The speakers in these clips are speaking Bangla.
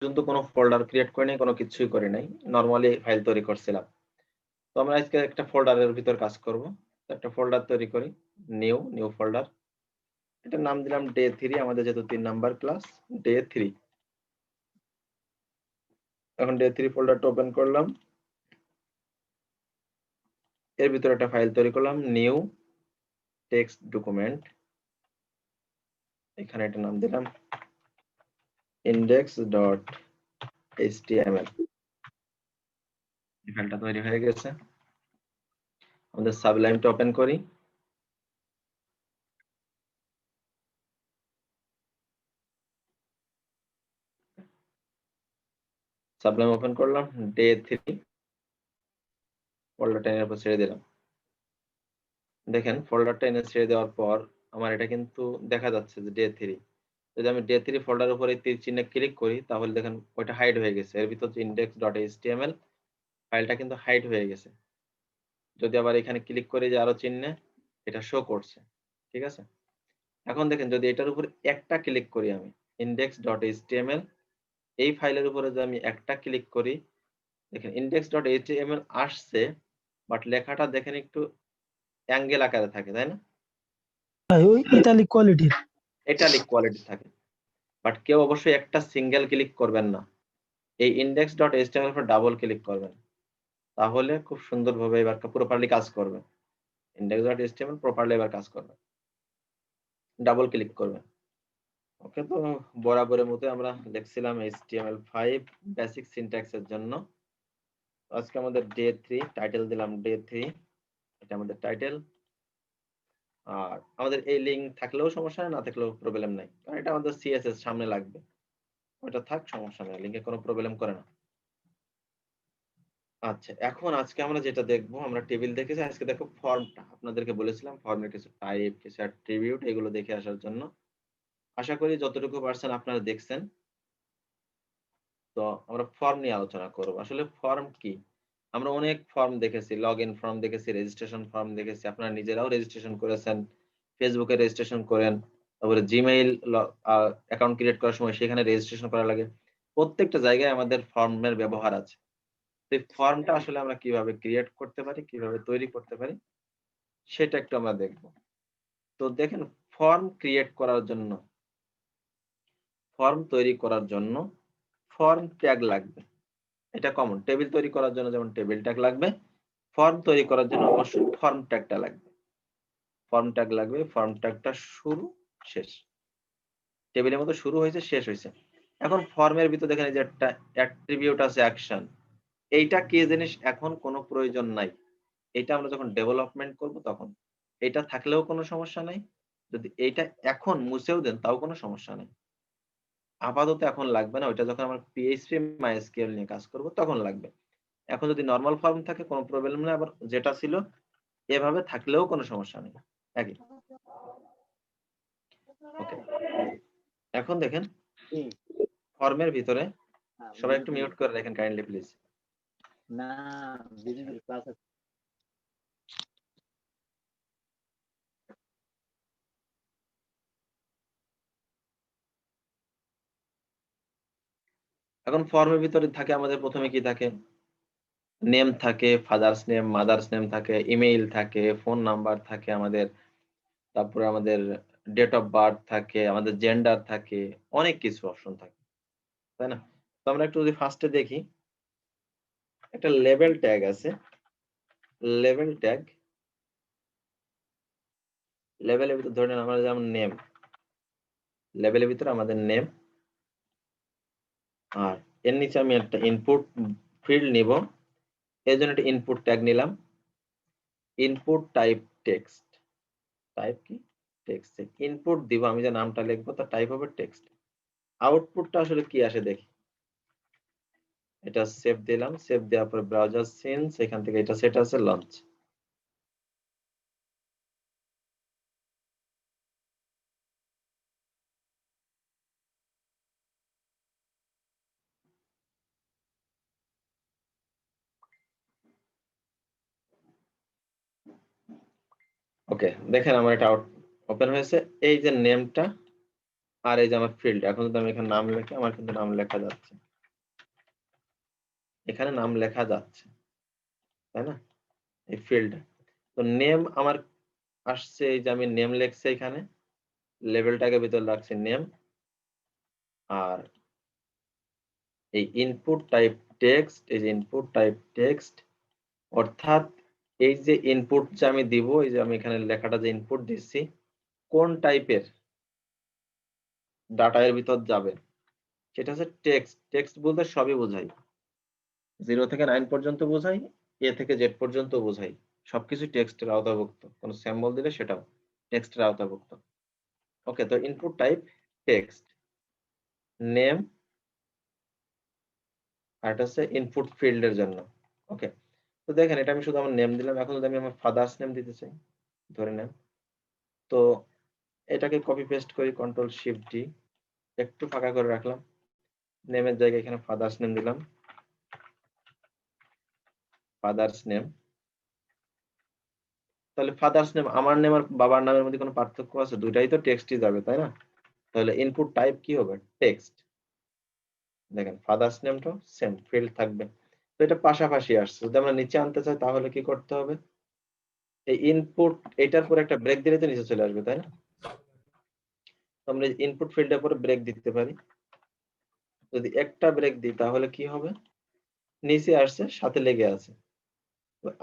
পর্যন্ত কোনো ফোল্ডার ক্রিয়েট করি নাই, কোনো কিছুই করি নাই, নর্মালি ফাইল তৈরি করছিলাম। তো আমরা আজকে একটা ফোল্ডারের ভিতর কাজ করব। একটা ফোল্ডার তৈরি করি, নিউ ফোল্ডার, এটার নাম দিলাম ডে 3, আমাদের যেহেতু 3 নাম্বার ক্লাস, ডে 3। এখন ডে 3 ফোল্ডারটা ওপেন করলাম, এর ভিতরে একটা ফাইল তৈরি করলাম, নিউ টেক্সট ডকুমেন্ট, এখানে একটা নাম দিলাম index.html। ফাইলটা তৈরি হয়ে গেছে। আমাদের সাবলাইমটা ওপেন করি, সাবলাইম ওপেন করলাম, ডে 3 ফোল্ডারটা এর উপর ছেড়ে দিলাম। দেখেন ফোল্ডারটা এনে ছেড়ে দেওয়ার পর আমার এটা কিন্তু দেখা যাচ্ছে যে ডে 3। যদি আমি ডে 3 ফোল্ডারের উপরে তীর চিহ্নে ক্লিক করি তাহলে দেখেন ওইটা হাইড হয়ে গেছে, এর ভিতর index.html ফাইলটা কিন্তু হাইড হয়ে গেছে। যদি আবার এখানে ক্লিক করি যে আরো চিহ্নে, এটা শো করছে, ঠিক আছে। এখন দেখেন যদি এটার উপর একটা ক্লিক করি আমি, index.html এই ফাইলের উপরে যদি আমি একটা ক্লিক করি, দেখেন index.html আসছে, বাট লেখাটা দেখেন একটু অ্যাঙ্গেল আকারে থাকে, তাই না? ওই ইতালিক কোয়ালিটির, ইটালিক কোয়ালিটি থাকে। বাট কেউ অবশ্যই একটা সিঙ্গেল ক্লিক করবেন না, এই index.html এর উপর ডাবল ক্লিক করবেন, তাহলে খুব সুন্দরভাবে এবার প্রপারলি কাজ করবে। index.html প্রপারলি এবার কাজ করবে, ডাবল ক্লিক করবেন। ওকে, তো বরাবরের মতো আমরা লিখছিলাম HTML5 বেসিক সিনট্যাক্সের জন্য। আজকে আমাদের ডে 3, টাইটেল দিলাম ডে 3, এটা আমাদের টাইটেল। আর আমাদের এই লিঙ্ক থাকলেও সমস্যা না থাকলেও প্রবলেম নাই, কারণ এটা আমাদের সিএসএস সামনে লাগবে, ওটা থাক, সমস্যা নেই, লিঙ্কে কোনো প্রবলেম করে না। আচ্ছা, এখন আজকে আমরা যেটা দেখবো, আমরা টেবিল দেখেছি, আজকে দেখো ফর্মটা। আপনাদেরকে বলেছিলাম ফর্মের কিছু টাইপ, কিছু অ্যাট্রিবিউট, এগুলো দেখে আসার জন্য। আশা করি যতটুকু পারছেন আপনারা দেখছেন। তো আমরা ফর্ম নিয়ে আলোচনা করব। আসলে ফর্ম কি? আমরা অনেক ফর্ম দেখেছি, লগ ইন ফর্ম দেখেছি, রেজিস্ট্রেশন ফর্ম দেখেছি, আপনারা নিজেরাও রেজিস্ট্রেশন করেছেন, ফেসবুকে রেজিস্ট্রেশন করেন, তারপরে জিমেইল অ্যাকাউন্ট ক্রিয়েট করার সময় সেখানে রেজিস্ট্রেশন করা লাগে। প্রত্যেকটা জায়গায় আমাদের ফর্মের ব্যবহার আছে। এই ফর্মটা আসলে আমরা কিভাবে ক্রিয়েট করতে পারি, কিভাবে তৈরি করতে পারি, সেটা একটু আমরা দেখব। তো দেখেন, ফর্ম ক্রিয়েট করার জন্য, ফর্ম তৈরি করার জন্য ফর্ম ট্যাগ লাগবে, এটা কমন। টেবিল তৈরি করার জন্য যেমন টেবিল ট্যাগ লাগবে, ফর্ম তৈরি করার জন্য অবশ্যই ফর্ম ট্যাগটা লাগবে। ফর্ম ট্যাগ লাগবে, ফর্ম ট্যাগটা শুরু শেষ, টেবিলের মতো শুরু হয়েছে শেষ হয়েছে। এখন ফর্মের ভিতর দেখেন এই যে একটা অ্যাট্রিবিউট আছে, অ্যাকশন, এইটা কি জিনিস এখন কোনো প্রয়োজন নাই, এটা আমরা যখন ডেভেলপমেন্ট করব তখন। এটা থাকলেও কোনো সমস্যা নাই, যদি এইটা এখন মুছেও দেন তাও কোনো সমস্যা নেই। আপাতত এখন লাগবে না, ওইটা যখন আমরা পিএইচপি মাইএসকিউএল নিয়ে কাজ করব তখন লাগবে। এখন যদি নরমাল ফর্ম থাকে কোনো প্রবলেম নেই, আবার যেটা ছিল এভাবে থাকলেও কোনো সমস্যা নেই, একই। ওকে, এখন দেখেন ফর্মের ভিতরে, সবাই একটু মিউট করে রাখেন কাইন্ডলি প্লিজ। না, বিজিবির ক্লাস আছে। এখন ফর্মের ভিতরে থাকে আমাদের প্রথমে কি থাকে, নেম থাকে, ফাদার্স নেম, মাদার্স নেম থাকে, ইমেইল থাকে, ফোন নাম্বার থাকে আমাদের, তারপরে আমাদের ডেট অফ বার্থ থাকে, আমাদের জেন্ডার থাকে, অনেক কিছু অপশন থাকে, তাই না? তো আমরা একটু যদি ফার্স্টে দেখি, একটা লেভেল ট্যাগ আছে, লেভেল ট্যাগ, লেভেলের ভিতর ধরে নেন আমরা যেমন নেম, লেভেলের ভিতরে আমাদের নেম, আর এর নিচে আমি একটা ইনপুট ফিল্ড নিব, এর জন্য একটা ইনপুট ট্যাগ নিলাম, ইনপুট টাইপ টেক্সট, টাইপ কি টেক্সট, ইনপুট দিব, আমি যে নামটা লিখবো তার টাইপ হবে টেক্সট। আউটপুটটা আসলে কি আসে দেখি, এটা সেভ দিলাম, সেভ দেওয়ার পর ব্রাউজার সিনস, এখান থেকে এটা সেট আছে লঞ্চ। ওকে, দেখেন আমার এটা ওপেন হয়েছে, এই যে নেমটা আর এই যে আমার ফিল্ড, এখন যদি আমি এখানে নাম লিখি আমার কিন্তু নাম লেখা যাচ্ছে। এখানে নাম লেখা যাচ্ছে, তাই না? এই ফিল্ড তো নেম আমার আসছে, এই যে আমি নেম লিখছি এখানে, লেভেলটাকে ভিতরে রাখছি নেম, আর এই ইনপুট টাইপ টেক্সট, এই যে ইনপুট টাইপ টেক্সট, অর্থাৎ এই যে ইনপুট যে আমি দিব, এই যে আমি এখানে লেখাটা যে ইনপুট দিচ্ছি, কোন টাইপের ডাটা এর ভিতর যাবে সেটা হচ্ছে টেক্সট। টেক্সট বলতে সবই বোঝাই, 0 থেকে 9 পর্যন্ত বোঝাই, এ থেকে জেড পর্যন্ত বোঝাই, সবকিছু টেক্সটের আওতাভুক্ত। কোনো সিম্বল দিলে সেটাও টেক্সটের আওতাভুক্ত। ওকে, তো ইনপুট টাইপ টেক্সট, নেম, আর এটা হচ্ছে ইনপুট ফিল্ডের জন্য। ওকে, তো দেখেন এটা আমি শুধু আমার নেম দিলাম। এখন যদি আমি আমার ফাদার্স নেম দিতে চাই, ধরে নেন, তো এটাকে কপি পেস্ট করি, কন্ট্রোল শিফট ডি, একটু ফাঁকা করে রাখলাম, নেমের জায়গায় এখানে ফাদার্স নেম দিলাম, ফাদার্স নেম। তাহলে ফাদার্স নেম, আমার নেম আর বাবার নামের মধ্যে কোনো পার্থক্য আছে? দুইটাই তো টেক্সটই যাবে, তাই না? তাহলে ইনপুট টাইপ কি হবে? টেক্সট। দেখেন ফাদার্স নেমটা সেম ফিল্ড থাকবে, তো এটা পাশাপাশি আসছে। যদি আমরা নিচে আনতে চাই তাহলে কি করতে হবে? এই ইনপুট, এটার পরে একটা ব্রেক দিলে তো নিচে চলে আসবে, তাই না? তো আমরা ইনপুট ফিল্ডের পরে ব্রেক দিতে পারি। যদি একটা ব্রেক দিই তাহলে কি হবে? নিচে আসছে, সাথে লেগে আছে।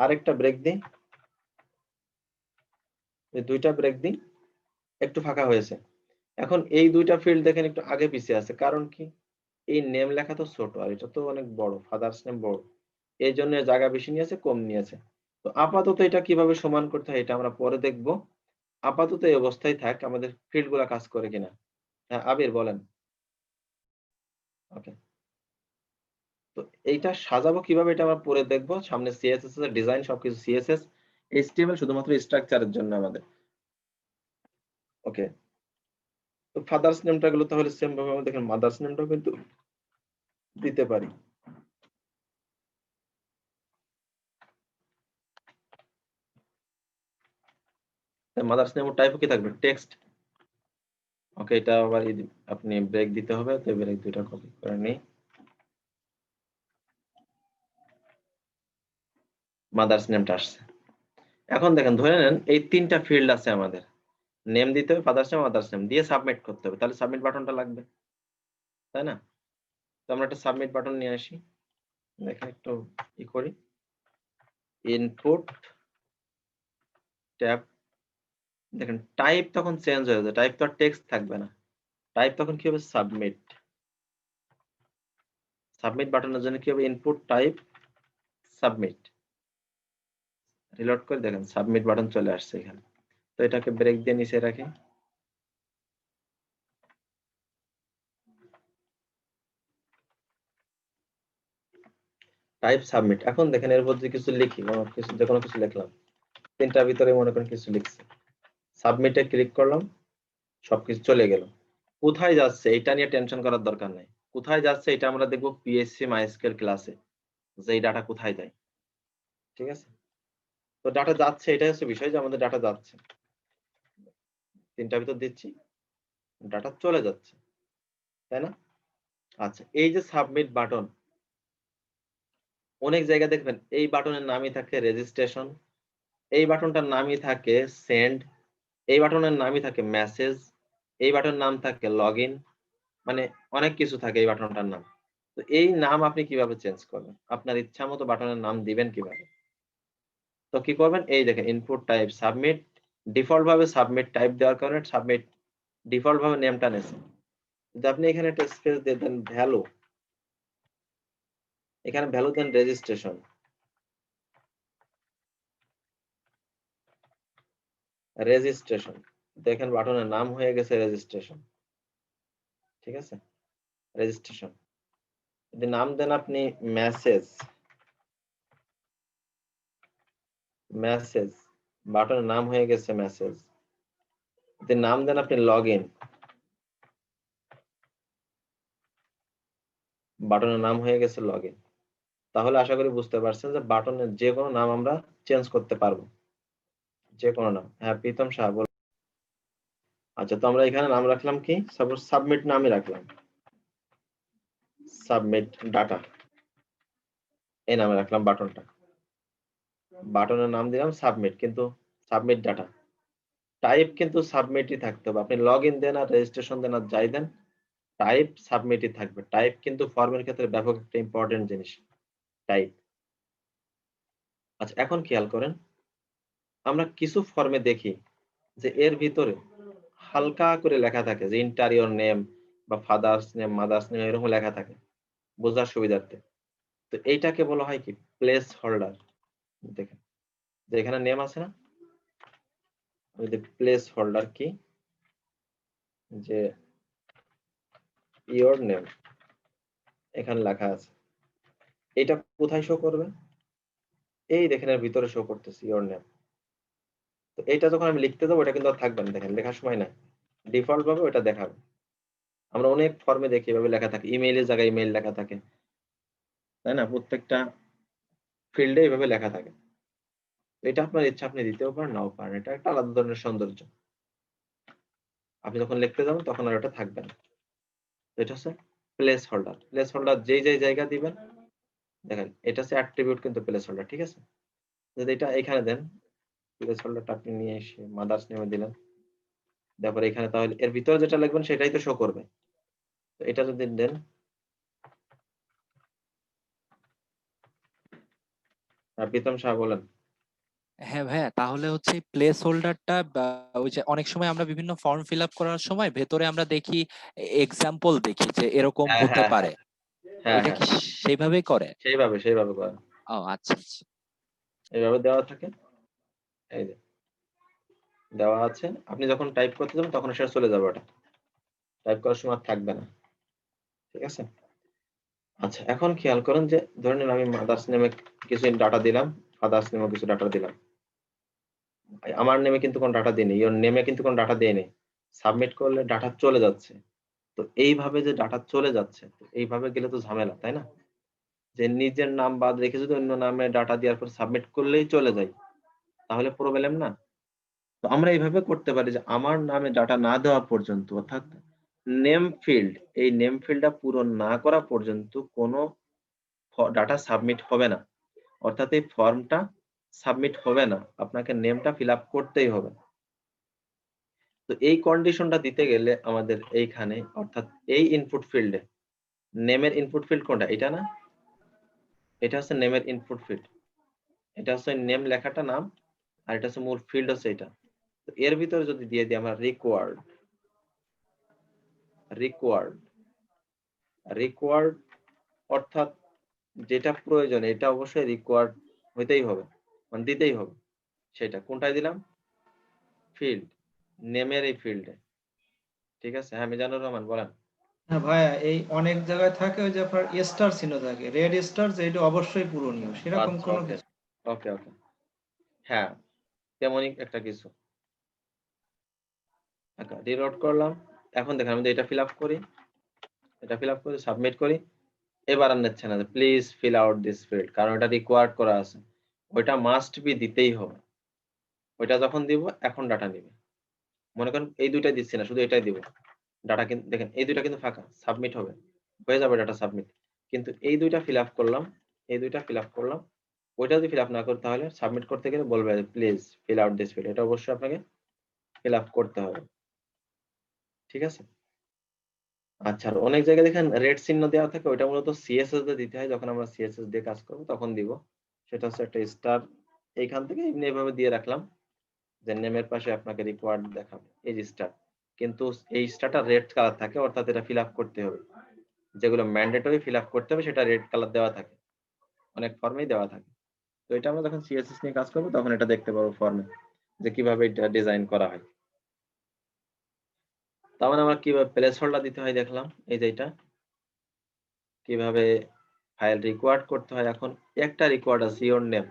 আরেকটা ব্রেক দিই, দুইটা ব্রেক দিই, একটু ফাঁকা হয়েছে। এখন এই দুইটা ফিল্ড দেখেন একটু আগে পিছিয়ে আছে, কারণ কি? এই নেম লেখা তো ছোট আর এটা তো অনেক বড়, ফাদার্স নেম বড়, এই জন্য জায়গা বেশি নিয়েছে, কম নিয়েছে। তো আপাতত এটা কিভাবে সমান করতে হয় এটা আমরা পরে দেখব। আপাতত এই অবস্থায় থাক, আমাদের ফিল্ড গুলা কাজ করে কিনা। হ্যাঁ আবির বলেন। ওকে, তো এইটা সাজাবো কিভাবে এটা আমরা পরে দেখবো। সামনে সিএসএস এর ডিজাইন সবকিছু সিএসএস, এইচটিএমএল শুধুমাত্র স্ট্রাকচারের জন্য আমাদের। ওকে, তো ফাদার্স নেমটা গুলো তাহলে সেম ভাবে আমরা দেখেন মাদার্স নেমটাও কিন্তু দিতে পারি। মাদার্স নেম টাইপ কি থাকবে? টেক্সট। ওকে, এটা আবার আপনি ব্রেক দিতে হবে, তো ব্রেক দুইটা কপি করে নিই। মাদার্স নেমটা আসছে। এখন দেখেন ধরে নেন এই তিনটা ফিল্ড আছে আমাদের, নেম দিতে হবে, ফাদার্স নেম, মাদার্স নেম দিয়ে সাবমিট করতে হবে, তাহলে সাবমিট বাটনটা লাগবে, তাই না? তো আমরা একটা সাবমিট বাটন নিয়ে আসি, দেখেন একটু ই করি, ইনপুট ট্যাব, দেখেন টাইপ তখন চেঞ্জ হয়ে যাবে, টাইপ তো আর টেক্সট থাকবে না, টাইপ তখন কি হবে? সাবমিট। সাবমিট বাটনের জন্য কি হবে? Input type submit. রিলোড করে দেখেন সাবমিট বাটন চলে আসছে এখানে। তো এটাকে ব্রেক দিয়ে নিচে রাখি। Type submit. এখন দেখেন এর মধ্যে কিছু লিখি, কিছু যে কোনো কিছু লিখলাম, তিনটার ভিতরে মনে করেন কিছু লিখছি, সাবমিটে ক্লিক করলাম, সবকিছু চলে গেল। কোথায় যাচ্ছে এটা নিয়ে টেনশন করার দরকার নেই। কোথায় যাচ্ছে এটা আমরা দেখবো পিএসসি মাইস্কেল ক্লাসে, যে এই ডাটা কোথায় যায়। ঠিক আছে, তো ডাটা যাচ্ছে, এটাই হচ্ছে বিষয় যে আমাদের ডাটা যাচ্ছে, তিনটার ভিতর দিচ্ছি, ডাটা চলে যাচ্ছে, তাই না? আচ্ছা, এই যে সাবমিট বাটন, অনেক জায়গায় দেখবেন এই বাটনের নামই থাকে রেজিস্ট্রেশন, এই বাটনটার নামই থাকে সেন্ড, এই বাটনের নামই থাকে মেসেজ, এই বাটনের নাম থাকে লগইন, মানে অনেক কিছু থাকে এই বাটনটার নাম। তো এই নাম আপনি কিভাবে চেঞ্জ করবেন? আপনার ইচ্ছা মতো বাটনের নাম দিবেন কিভাবে? তো কি করবেন? এই দেখেন ইনপুট টাইপ সাবমিট, ডিফল্ট ভাবে সাবমিট টাইপ দেওয়ার কারণে সাবমিট ডিফল্ট ভাবে নেমটা নেছে। যদি আপনি এখানে একটা স্পেস দিয়ে দেন ভ্যালু, এখানে ভ্যালু দেন রেজিস্ট্রেশন, রেজিস্ট্রেশন, দেখেন বাটনের নাম হয়ে গেছে রেজিস্ট্রেশন। ঠিক আছে, রেজিস্ট্রেশন। যদি নাম দেন আপনি মেসেজ, মেসেজ, বাটনের নাম হয়ে গেছে মেসেজ। যদি নাম দেন আপনি লগইন, বাটনের নাম হয়ে গেছে লগইন। তাহলে আশা করি বুঝতে পারছেন যে বাটনের যে কোনো নাম আমরা চেঞ্জ করতে পারবো, যে কোনো নাম। হ্যাঁ প্রীতম সাহা বল। আচ্ছা, তো আমরা এখানে নাম রাখলাম কি? সাপোজ সাবমিট নামই রাখলাম, সাবমিট ডাটা। এই নামে রাখলাম বাটনটা, বাটনের নাম দিলাম সাবমিট, কিন্তু সাবমিট ডাটা। টাইপ কিন্তু সাবমিটই থাকতে হবে, আপনি লগ ইন দেন আর রেজিস্ট্রেশন দেন আর যাই দেন, টাইপ সাবমিটই থাকবে। টাইপ কিন্তু ফর্মের ক্ষেত্রে ব্যাপক একটা ইম্পর্টেন্ট জিনিস, টাইপ। আচ্ছা এখন খেয়াল করেন, আমরা কিছু ফর্মে দেখি যে এর ভিতরে হালকা করে লেখা থাকে যে ইন্টারিয়র নেম বা ফাদার্স নেম, মাদার্স নেম, এরকম লেখা থাকে বোঝার সুবিধার্থে। তো এইটাকে বলা হয় কি প্লেস হোল্ডার। দেখেন যে এখানে নেম আছে না, প্লেস হোল্ডার কি, যে ইওর নেম এখানে লেখা আছে, এটা কোথায় শো করবে? এই দেখেন এর ভিতরে শো করতেছে ইওর নেম। তো এটা যখন আমি লিখতে যাবো এটা কিন্তু আর থাকবে না, দেখেন লেখার সময় না, ডিফল্ট ভাবে ওটা দেখাবে। আমরা অনেক ফর্মে দেখি এভাবে লেখা থাকে, ইমেইলের জায়গায় ইমেইল লেখা থাকে, তাই না? প্রত্যেকটা ফিল্ডে এইভাবে লেখা থাকে। এটা আপনার ইচ্ছা, আপনি দিতেও পারেন নাও পারেন, এটা একটা আলাদা ধরনের সৌন্দর্য। আপনি যখন লিখতে যাবেন তখন আর ওটা থাকবে না। এটা হচ্ছে প্লেস হোল্ডার। প্লেস হোল্ডার যেই যেই জায়গা দিবেন, দেখেন এটা হচ্ছে অ্যাট্রিবিউট কিন্তু প্লেস হোল্ডার, ঠিক আছে? যদি এটা এখানে দেন, প্লেস হোল্ডারটা আপনি নিয়ে এসে মাদার্স নেমে দিলেন, তারপরে এখানে তাহলে এর ভিতরে যেটা লিখবেন সেটাই তো শো করবে। তো এটা যদি দেন, প্রীতম শাহ বলেন। হ্যাঁ ভাইয়া, তাহলে হচ্ছে প্লেস হোল্ডারটা, ওই যে অনেক সময় আমরা বিভিন্ন ফর্ম ফিল আপ করার সময় ভেতরে আমরা দেখি এক্সাম্পল দেখি যে এরকম হ্যাঁ হতে হ্যাঁ হ্যাঁ পারে, হ্যাঁ ওইটা হ্যাঁ, কি সেইভাবেই করে? সেইভাবে সেইভাবে করেন, ও আচ্ছা আচ্ছা। এইভাবে দেওয়া থাকে, এই যে দেওয়া আছে। আপনি যখন টাইপ করতে যাবেন তখন সেটা চলে যাবে, ওটা টাইপ করার সময় আর থাকবে না, ঠিক আছে? আচ্ছা এখন খেয়াল করেন যে ধরে নিন আমি মাদার্স নেমে কিছু ডাটা দিলাম, ফাদার্স নেমে কিছু ডাটা দিলাম, আমার নেমে কিন্তু কোনো ডাটা দিইনি, ইওর নেমে কিন্তু কোনো ডাটা দেয়নি। সাবমিট করলে ডাটা চলে যাচ্ছে। তো এইভাবে যে ডাটা চলে যাচ্ছে, তো এইভাবে গেলে তো ঝামেলা, তাই না? যে নিজের নাম বাদ রেখে যদি অন্য নামে ডাটা দেওয়ার পর সাবমিট করলেই চলে যায়, তাহলে প্রবলেম না? তো আমরা এইভাবে করতে পারি যে আমার নামে ডাটা না দেওয়া পর্যন্ত, অর্থাৎ নেম ফিল্ড, এই নেম ফিল্ডটা পূরণ না করা পর্যন্ত কোনো ডাটা সাবমিট হবে না। অর্থাৎ এই ফর্মটা সাবমিট হবে না, আপনাকে নেমটা ফিল আপ করতেই হবে। তো এই কন্ডিশনটা দিতে গেলে আমাদের এইখানে, অর্থাৎ এই ইনপুট ফিল্ডে, নেমের ইনপুট ফিল্ড কোনটা? এটা না, এটা হচ্ছে নেমের ইনপুট ফিল্ড, এটা হচ্ছে নেম লেখাটা নাম, আর এটা হচ্ছে মূল ফিল্ড হচ্ছে এটা। তো এর ভিতরে যদি দিয়ে দিই আমরা রিকোয়ার্ড, রিকোয়ার্ড, রিকোয়ার্ড অর্থাৎ যেটা প্রয়োজন এটা অবশ্যই রিকোয়ার্ড হইতেই হবে, মানে দিতেই হবে। সেটা কোনটায় দিলাম? ফিল্ড, নেমের এই ফিল্ডে, ঠিক আছে? হ্যাঁ মিজানুর রহমান বলেন। হ্যাঁ ভাইয়া, এই অনেক জায়গায় থাকে ওই যে আপনার স্টার চিহ্ন থাকে, রেড স্টার, যে এটা অবশ্যই পূরণীয়, সেরকম আচ্ছা কোনো ওকে কিছু? ওকে ওকে, হ্যাঁ তেমনই একটা কিছু। রিলোড করলাম, এখন দেখেন আমি যদি এটা ফিল আপ করি, এটা ফিল আপ করে সাবমিট করি, এবার আর নিচ্ছে না, please fill out this field, কারণ এটা রিকোয়ার্ড করা আছে, ওইটা মাস্ট বি দিতেই হবে। ওইটা যখন দিব এখন ডাটা নিবে, মনে করেন এই দুইটাই দিচ্ছি না, শুধু এটাই দিব, ডাটা কিন্তু দেখেন এই দুইটা কিন্তু ফাঁকা, সাবমিট হবে, হয়ে যাবে ডাটা সাবমিট। কিন্তু এই দুইটা ফিল আপ করলাম, এই দুইটা ফিল আপ করলাম, ওইটা যদি ফিল আপ না করি তাহলে সাবমিট করতে গেলে বলবে please fill out this field, এটা অবশ্যই আপনাকে ফিল আপ করতে হবে, ঠিক আছে? আচ্ছা আর অনেক জায়গায় দেখেন রেড চিহ্ন দেওয়া থাকে, ওইটা মূলত সিএসএস দিয়ে দিতে হয়, যখন আমরা সিএসএস দিয়ে কাজ করবো তখন দিব। সেটা হচ্ছে একটা স্টার, এইখান থেকে এমনি এভাবে দিয়ে রাখলাম যে নেমের পাশে আপনাকে রিকোয়ার্ড দেখাবে, এই যে স্টার, কিন্তু এই স্টারটা রেড কালার থাকে, অর্থাৎ এটা ফিল আপ করতে হবে, যেগুলো ম্যান্ডেটরি ফিল আপ করতে হবে সেটা রেড কালার দেওয়া থাকে, অনেক ফর্মেই দেওয়া থাকে। তো এটা আমরা যখন সিএসএস নিয়ে কাজ করবো তখন এটা দেখতে পাবো ফর্মে, যে কিভাবে এটা ডিজাইন করা হয়। তার মানে আমরা কিভাবে প্লেস হোল্ডার দিতে হয় দেখলাম, এই যে এটা কিভাবে ফাইল রিকোয়ার্ড করতে হয়। এখন একটা রিকোয়ার্ড আছে ইওর নেম,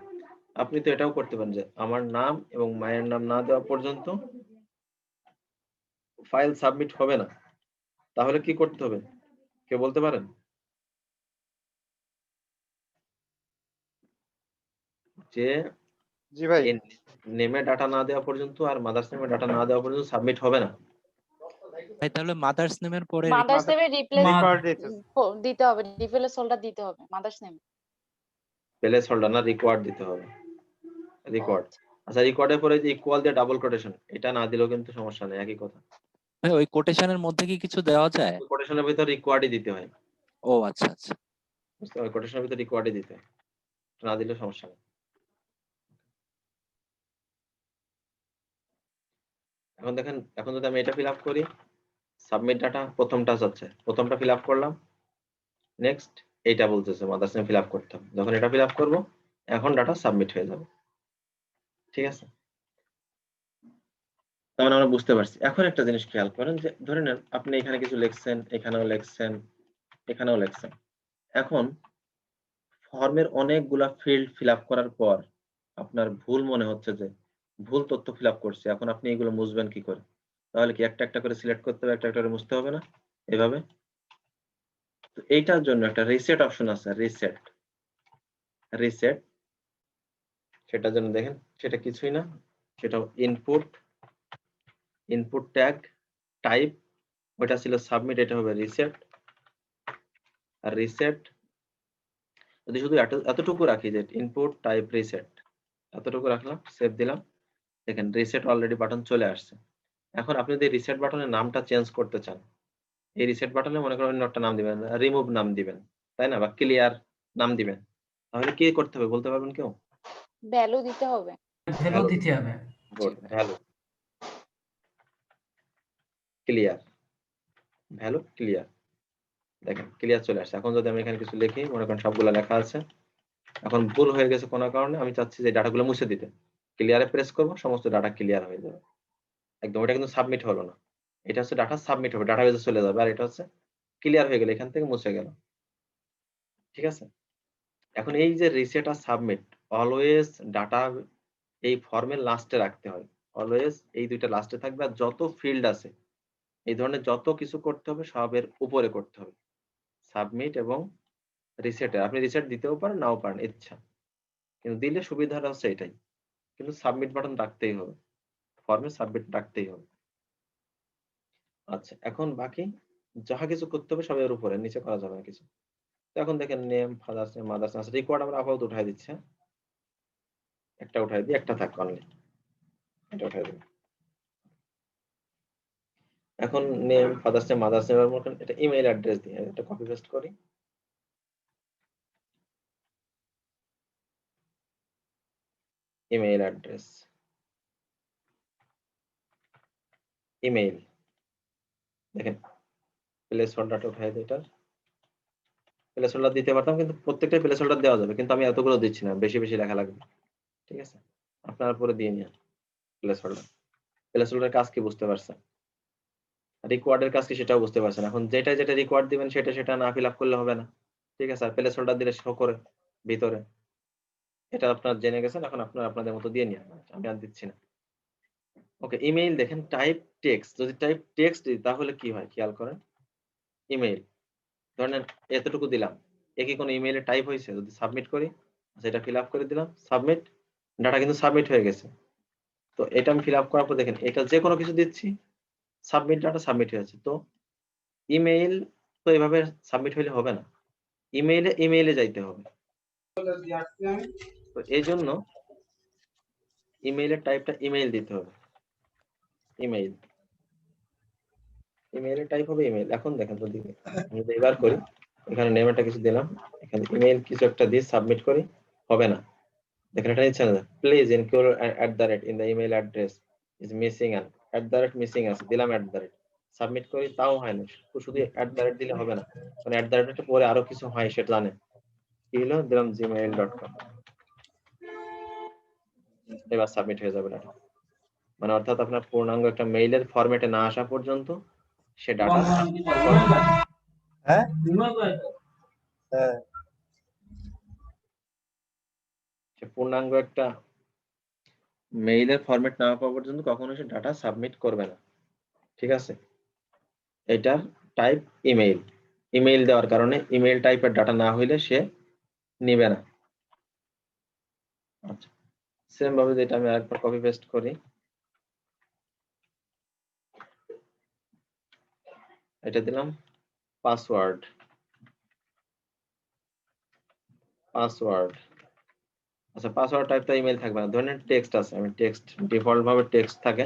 আপনি তো এটাও করতে পারেন যে আমার নাম এবং মায়ের নাম না দেওয়া পর্যন্ত ফাইল সাবমিট হবে না, তাহলে কি করতে হবে কেউ বলতে পারেন? যে জি ভাই। নেমে ডাটা না দেওয়া পর্যন্ত আর মাদার্স নেমে ডাটা না দেওয়া পর্যন্ত সাবমিট হবে না। ভাই তাহলে মাদার্স নেমের পরে মাদার্স নেমে রিপ্লেস মা- রিকোয়ার্ড দিতে দিতে হবে, রিপ্লেস হোল্ডার দিতে হবে মাদার্স নেম। প্লেস হোল্ডার না, রিকোয়ার্ড দিতে হবে, রিকোয়ার্ড। আচ্ছা, রিকোয়ার্ডের পরে যে ইকুয়াল দিয়ে ডাবল কোটেশন, এটা না দিলেও কিন্তু সমস্যা নেই, একই কথা। ভাই ওই কোটেশনের মধ্যে কি কিছু দেওয়া যায়? কোটেশনের ভিতর রিকোয়ার্ডই দিতে হয়, ও আচ্ছা আচ্ছা। বুঝতে হবে, কোটেশনের ভিতর রিকোয়ার্ডই দিতে হয়, না দিলে সমস্যা নেই। এখন দেখেন, এখন যদি আমি এটা ফিল আপ করি, সাবমিট ডাটা প্রথমটা যাচ্ছে, প্রথমটা ফিল আপ করলাম, নেক্সট এইটা বলতেছে মাদার্স নেম ফিল আপ করতে হবে, যখন এটা ফিল আপ করবো এখন ডাটা সাবমিট হয়ে যাবে, ঠিক আছে। তার মানে আমরা বুঝতে পারছি। এখন একটা জিনিস খেয়াল করেন, যে ধরে নেন আপনি এখানে কিছু লিখছেন, এখানেও লিখছেন, এখানেও লিখছেন, এখন ফর্মের অনেকগুলা ফিল্ড ফিল আপ করার পর আপনার ভুল মনে হচ্ছে যে ভুল তথ্য ফিল আপ করছে, এখন আপনি এগুলো মুছবেন কি করে? তাহলে কি একটা একটা করে সিলেক্ট করতে হবে, একটা একটা করে মুছতে হবে না এভাবে? তো এইটার জন্য একটা রিসেট অপশন আছে, রিসেট, রিসেট, সেটার জন্য দেখেন সেটা কিছুই না, সেটা ইনপুট, ইনপুট ট্যাগ টাইপ, ওটা ছিল সাবমিট, এটা হবে রিসেট। আর রিসেট যদি শুধু এতটুকু রাখি যে ইনপুট টাইপ রিসেট, এতটুকু রাখলাম, সেভ দিলাম, দেখেন রিসেট অলরেডি বাটন চলে আসছে। এখন আপনি যদি রিসেট বাটনের নামটা চেঞ্জ করতে চান, এই রিসেট বাটনে মনে করেন অন্য একটা নাম দিবেন, রিমুভ নাম দিবেন, তাই না, বা ক্লিয়ার নাম দিবেন, তাহলে কি করতে হবে বলতে পারবেন কেউ? ভ্যালু দিতে হবে। ভ্যালু দিতে হবে। Good, value clear, value clear, দেখেন ক্লিয়ার চলে আসছে। এখন যদি আমি এখানে কিছু লিখি, মনে করেন সবগুলো লেখা আছে, এখন ভুল হয়ে গেছে কোনো কারণে, আমি চাচ্ছি যে ডাটাগুলো মুছে দিতে, ক্লিয়ারে প্রেস করব, সমস্ত ডাটা ক্লিয়ার হয়ে যাবে একদম। এটা কিন্তু সাবমিট হলো না, এটা হচ্ছে ডাটা সাবমিট হবে, ডাটাবেজে চলে যাবে, আর এটা হচ্ছে ক্লিয়ার হয়ে গেল, এখান থেকে মুছে গেল, ঠিক আছে। এখন এই যে রিসেট আর সাবমিট, অলওয়েজ ডাটা এই ফর্মের লাস্টে রাখতে হয়, অলওয়েজ এই দুইটা লাস্টে থাকবে, আর যত ফিল্ড আছে এই ধরনের যত কিছু করতে হবে সবের উপরে করতে হবে, সাবমিট এবং রিসেটে। আপনি রিসেট দিতেও পারেন, নাও পারেন, ইচ্ছা, কিন্তু দিলে সুবিধাটা হচ্ছে এটাই, কিন্তু সাবমিট বাটন রাখতেই হবে, ফর্মে সাবমিট রাখতেই হবে। আচ্ছা, এখন বাকি যাহা কিছু করতে হবে সবের উপরে, নিচে করা যাবে না কিছু। তো এখন দেখেন name, father's name, mother's name, required আমরা আপাতত উঠাই দিচ্ছি, হ্যাঁ? একটা উঠাই দিই, একটা থাক অনলি, এটা উঠাই দিই। এখন name, father's name, mother's name, এর মতন এটা ইমেইল অ্যাড্রেস দিয়ে এটা কপি পেস্ট করি, ইমেইল অ্যাড্রেস, ইমেইল, দেখেন প্লেস হোল্ডারটা উঠাই দিই, এটার প্লেস হোল্ডার দিতে পারতাম, কিন্তু প্রত্যেকটা প্লেস হোল্ডার দেওয়া যাবে, কিন্তু আমি এতগুলো দিচ্ছি না, বেশি বেশি লেখা লাগবে, ঠিক আছে। আপনার পরে দিয়ে নিন প্লেস হোল্ডার, প্লেস হোল্ডারের কাজ কি বুঝতে পারছেন, রিকোয়ার্ডের কাজ কি সেটাও বুঝতে পারছেন। এখন যেটা যেটা রিকোয়ার্ড দিবেন সেটা সেটা না ফিল আপ করলে হবে না, ঠিক আছে। আর প্লেস হোল্ডার দিলে শো করে ভিতরে, এটা আপনার জেনে গেছেন, এখন আপনার আপনাদের মতো দিয়ে নিন, আমি আর দিচ্ছি না। ওকে, ইমেইল দেখেন টাইপ টেক্সট, যদি টাইপ টেক্সট দিই তাহলে কি হয় খেয়াল করেন, ইমেইল ধরেন এতটুকু দিলাম, এ কি কোনো ইমেইলে টাইপ হয়েছে? যদি সাবমিট করি, সেটা ফিল আপ করে দিলাম, সাবমিট, ডাটা কিন্তু সাবমিট হয়ে গেছে। তো এটা আমি ফিল আপ করার পর দেখেন এটা যে কোনো কিছু দিচ্ছি, সাবমিট ডাটা সাবমিট হয়েছে। তো ইমেইল তো এভাবে সাবমিট হইলে হবে না, ইমেইলে ইমেইলে যাইতে হবে। তো এই জন্য ইমেইলের টাইপটা ইমেইল দিতে হবে, ইমেইল, ইমেইলের টাইপ হবে ইমেইল। এখন দেখেন যদি আমি যদি এবার করি, এখানে নেম একটা কিছু দিলাম, এখানে ইমেইল কিছু একটা দিয়ে সাবমিট করি, হবে না, দেখেন এটা নিচ্ছে না, please include @ in the email address is missing, at missing আছে, দিলাম @ সাবমিট করি, তাও হয় না, শুধু @ দিলে হবে না, মানে @ পরে আরো কিছু হয় সেটা জানে, কি হলো, দিলাম gmail.com, এবার সাবমিট হয়ে যাবে ডাটা। মানে অর্থাৎ আপনার পূর্ণাঙ্গ একটা মেইলের ফরম্যাটে না আসা পর্যন্ত সে ডাটা হ্যাঁ হ্যাঁ সে পূর্ণাঙ্গ একটা মেইলের ফরম্যাট না পাওয়া পর্যন্ত কখনো সে ডাটা সাবমিট করবে না, ঠিক আছে। এটার টাইপ ইমেইল, ইমেইল দেওয়ার কারণে ইমেইল টাইপের ডাটা না হইলে সে নিবে না। আচ্ছা, সেম ভাবে যেটা আমি আরেকবার কপি পেস্ট করি, এটা দিলাম পাসওয়ার্ড, পাসওয়ার্ড আচ্ছা পাসওয়ার্ড টাইপটা ইমেল থাকবে না, ধরেন টেক্সট আছে, আমি টেক্সট ডিফল্ট ভাবে টেক্সট থাকে,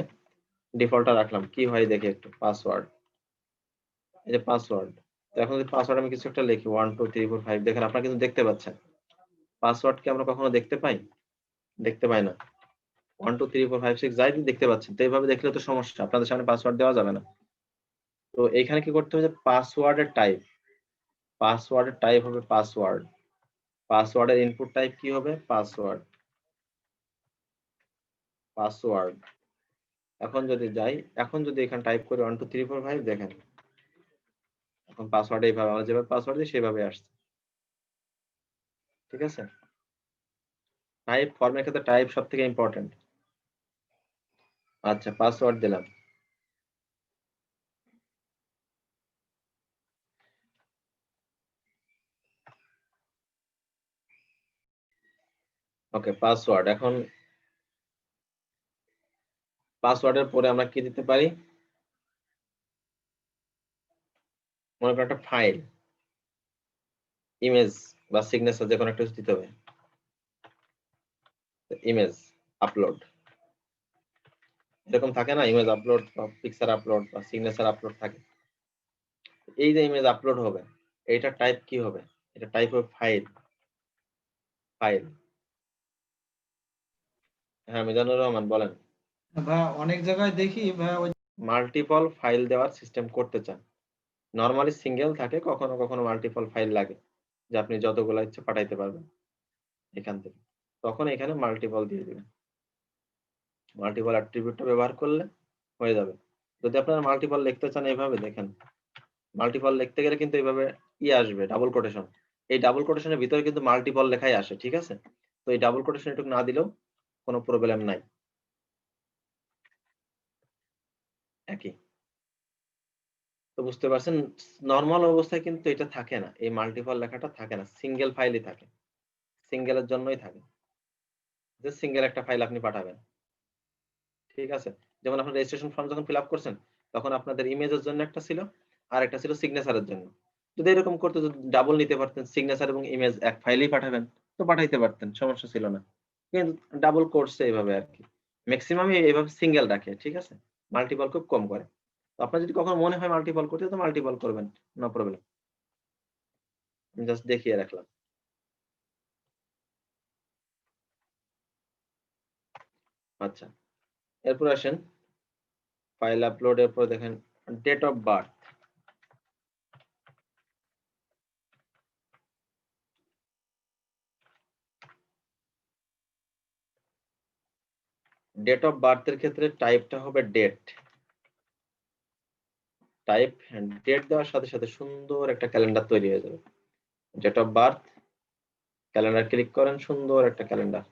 ডিফল্টটা রাখলাম, কি হয় দেখি একটু। পাসওয়ার্ড, এই যে পাসওয়ার্ড, তো এখন যদি পাসওয়ার্ড আমি কিছু একটা লিখি 1 2 3 4 5, দেখেন আপনারা কিন্তু দেখতে পাচ্ছেন পাসওয়ার্ড কি আমরা কখনো দেখতে পাই? দেখতে পাই না। 1 2 3 4 5 6 যাই দেখতে পাচ্ছেন, তো এইভাবে দেখলে তো সমস্যা, আপনাদের সামনে পাসওয়ার্ড দেওয়া যাবে না। তো এখানে কি করতে হবে, পাসওয়ার্ডের টাইপ, পাসওয়ার্ডের টাইপ হবে পাসওয়ার্ড, পাসওয়ার্ডের ইনপুট টাইপ কি হবে, পাসওয়ার্ড, পাসওয়ার্ড। এখন যদি যাই, এখন যদি এখানে টাইপ করি 1 2 3 4 5, দেখেন এখন পাসওয়ার্ড এইভাবে আমরা যেভাবে পাসওয়ার্ড দিই সেভাবে আসছে, ঠিক আছে। টাইপ ফর্মের ক্ষেত্রে টাইপ সব থেকে ইম্পর্টেন্ট। আচ্ছা পাসওয়ার্ড দিলাম, ওকে পাসওয়ার্ড। এখন পাসওয়ার্ডের পরে আমরা কি দিতে পারি, মনে করেন একটা ফাইল, ইমেজ বা সিগনেচার যে কোনো একটা কিছু দিতে হবে, ইমেজ আপলোড, এরকম থাকে না, ইমেজ আপলোড বা পিকচার আপলোড বা সিগনেচার আপলোড থাকে। এই যে ইমেজ আপলোড হবে, এইটা টাইপ কি হবে, এটা টাইপ হবে ফাইল, ফাইল। হ্যাঁ মিজানুর রহমান বলেন। বা অনেক জায়গায় দেখি বা ওই মাল্টিপল ফাইল দেওয়ার সিস্টেম করতে চান, নরমালি সিঙ্গেল থাকে, কখনো কখনো মাল্টিপল ফাইল লাগে, যে আপনি যতগুলো ইচ্ছে পাঠাইতে পারবেন এখান থেকে, তখন এখানে মাল্টিপল দিয়ে দিবেন, মাল্টিপল অ্যাট্রিবিউটটা ব্যবহার করলে হয়ে যাবে। যদি আপনারা মাল্টিপল লিখতে চান এইভাবে দেখেন, মাল্টিপল লিখতে গেলে কিন্তু এইভাবে আসবে ডাবল কোটেশন, এই ডাবল কোটেশনের ভিতরে কিন্তু মাল্টিপল লেখাই আসে, ঠিক আছে। তো এই ডাবল কোটেশন একটু না দিলেও কোনো প্রবলেম নাই, একই। তো বুঝতে পারছেন, নর্মাল অবস্থায় কিন্তু এটা থাকে না, এই মাল্টিপল লেখাটা থাকে না, সিঙ্গেল ফাইলই থাকে, সিঙ্গেলের জন্যই থাকে, যে সিঙ্গেল একটা ফাইল আপনি পাঠাবেন, ঠিক আছে। যেমন আপনার রেজিস্ট্রেশন ফর্ম যখন ফিল আপ করছেন, তখন আপনাদের ইমেজের জন্য একটা ছিল, আর একটা ছিল সিগনেচারের জন্য। যদি এরকম করতে, যদি ডাবল নিতে পারতেন, সিগনেচার এবং ইমেজ এক ফাইলেই পাঠাবেন, তো পাঠাইতে পারতেন, সমস্যা ছিল না। কিন্তু ডাবল করছে এইভাবে আর কি, ম্যাক্সিমাম এইভাবে সিঙ্গেল রাখে, ঠিক আছে, মাল্টিপল খুব কম করে। তো আপনার যদি কখনো মনে হয় মাল্টিপল করতে, তো মাল্টিপল করবেন, নো প্রবলেম। আমি জাস্ট দেখিয়ে রাখলাম। আচ্ছা এরপর আসেন ফাইল আপলোডের পর দেখেন date of birth, date of বার্থের ক্ষেত্রে টাইপটা হবে ডেট, টাইপ ডেট দেওয়ার সাথে সাথে সুন্দর একটা ক্যালেন্ডার তৈরি হয়ে যাবে। Date of birth, calendar click করেন, সুন্দর একটা ক্যালেন্ডার,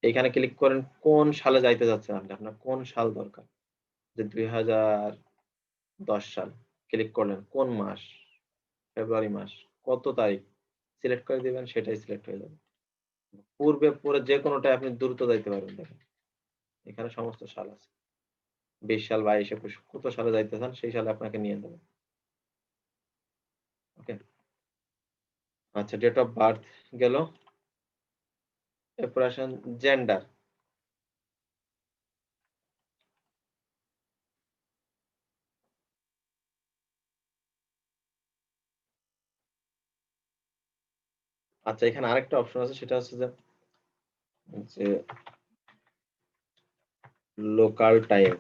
এইখানে ক্লিক করেন কোন সালে যাইতে যাচ্ছেন আপনি, আপনার কোন সাল দরকার, যে 2010 সাল, ক্লিক করলেন কোন মাস, ফেব্রুয়ারি মাস, কত তারিখ সিলেক্ট করে দিবেন, সেটাই সিলেক্ট হয়ে যাবে। পূর্বে পরে যে কোনোটাই আপনি দ্রুত যাইতে পারবেন, দেখেন এখানে সমস্ত সাল আছে, 20 সাল 22 21 কত সালে যাইতে চান সেই সালে আপনাকে নিয়ে যাবে, ওকে। আচ্ছা ডেট অফ বার্থ গেল, এরপর আসেন জেন্ডার, আচ্ছা এখানে আরেকটা অপশন আছে, সেটা হচ্ছে যে লোকাল টাইম,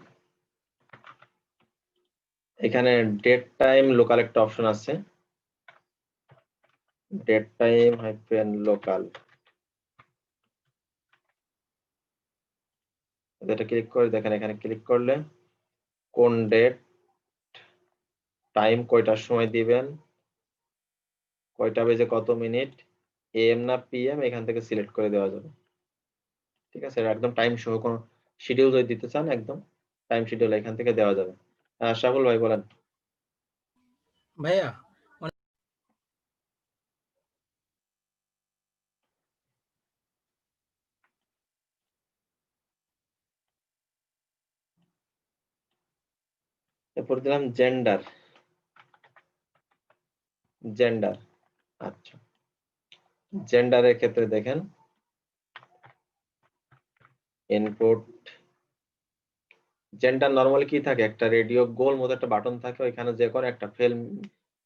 এখানে ডেট টাইম লোকাল একটা অপশন আছে, ডেট টাইম হাইফেন লোকাল, এটা ক্লিক করে দেখেন, এখানে ক্লিক করলে কোন ডেট, টাইম কয়টার সময় দিবেন, কয়টা বেজে কত মিনিট, এম না পিএম, এখান থেকে সিলেক্ট করে দেওয়া যাবে, ঠিক আছে। এটা একদম টাইম সহ, কোনো শিডিউল যদি দিতে চান একদম টাইম শিডিউল এখান থেকে দেওয়া যাবে। শাহুল ভাই বলেন। ভাইয়া এরপর দিলাম জেন্ডার, জেন্ডার, আচ্ছা জেন্ডারের ক্ষেত্রে দেখেন ইনপুট জেন্ডার নরমালি কি থাকে, একটা রেডিও গোল মতো একটা বাটন থাকে, ওইখানে যে কোনো একটা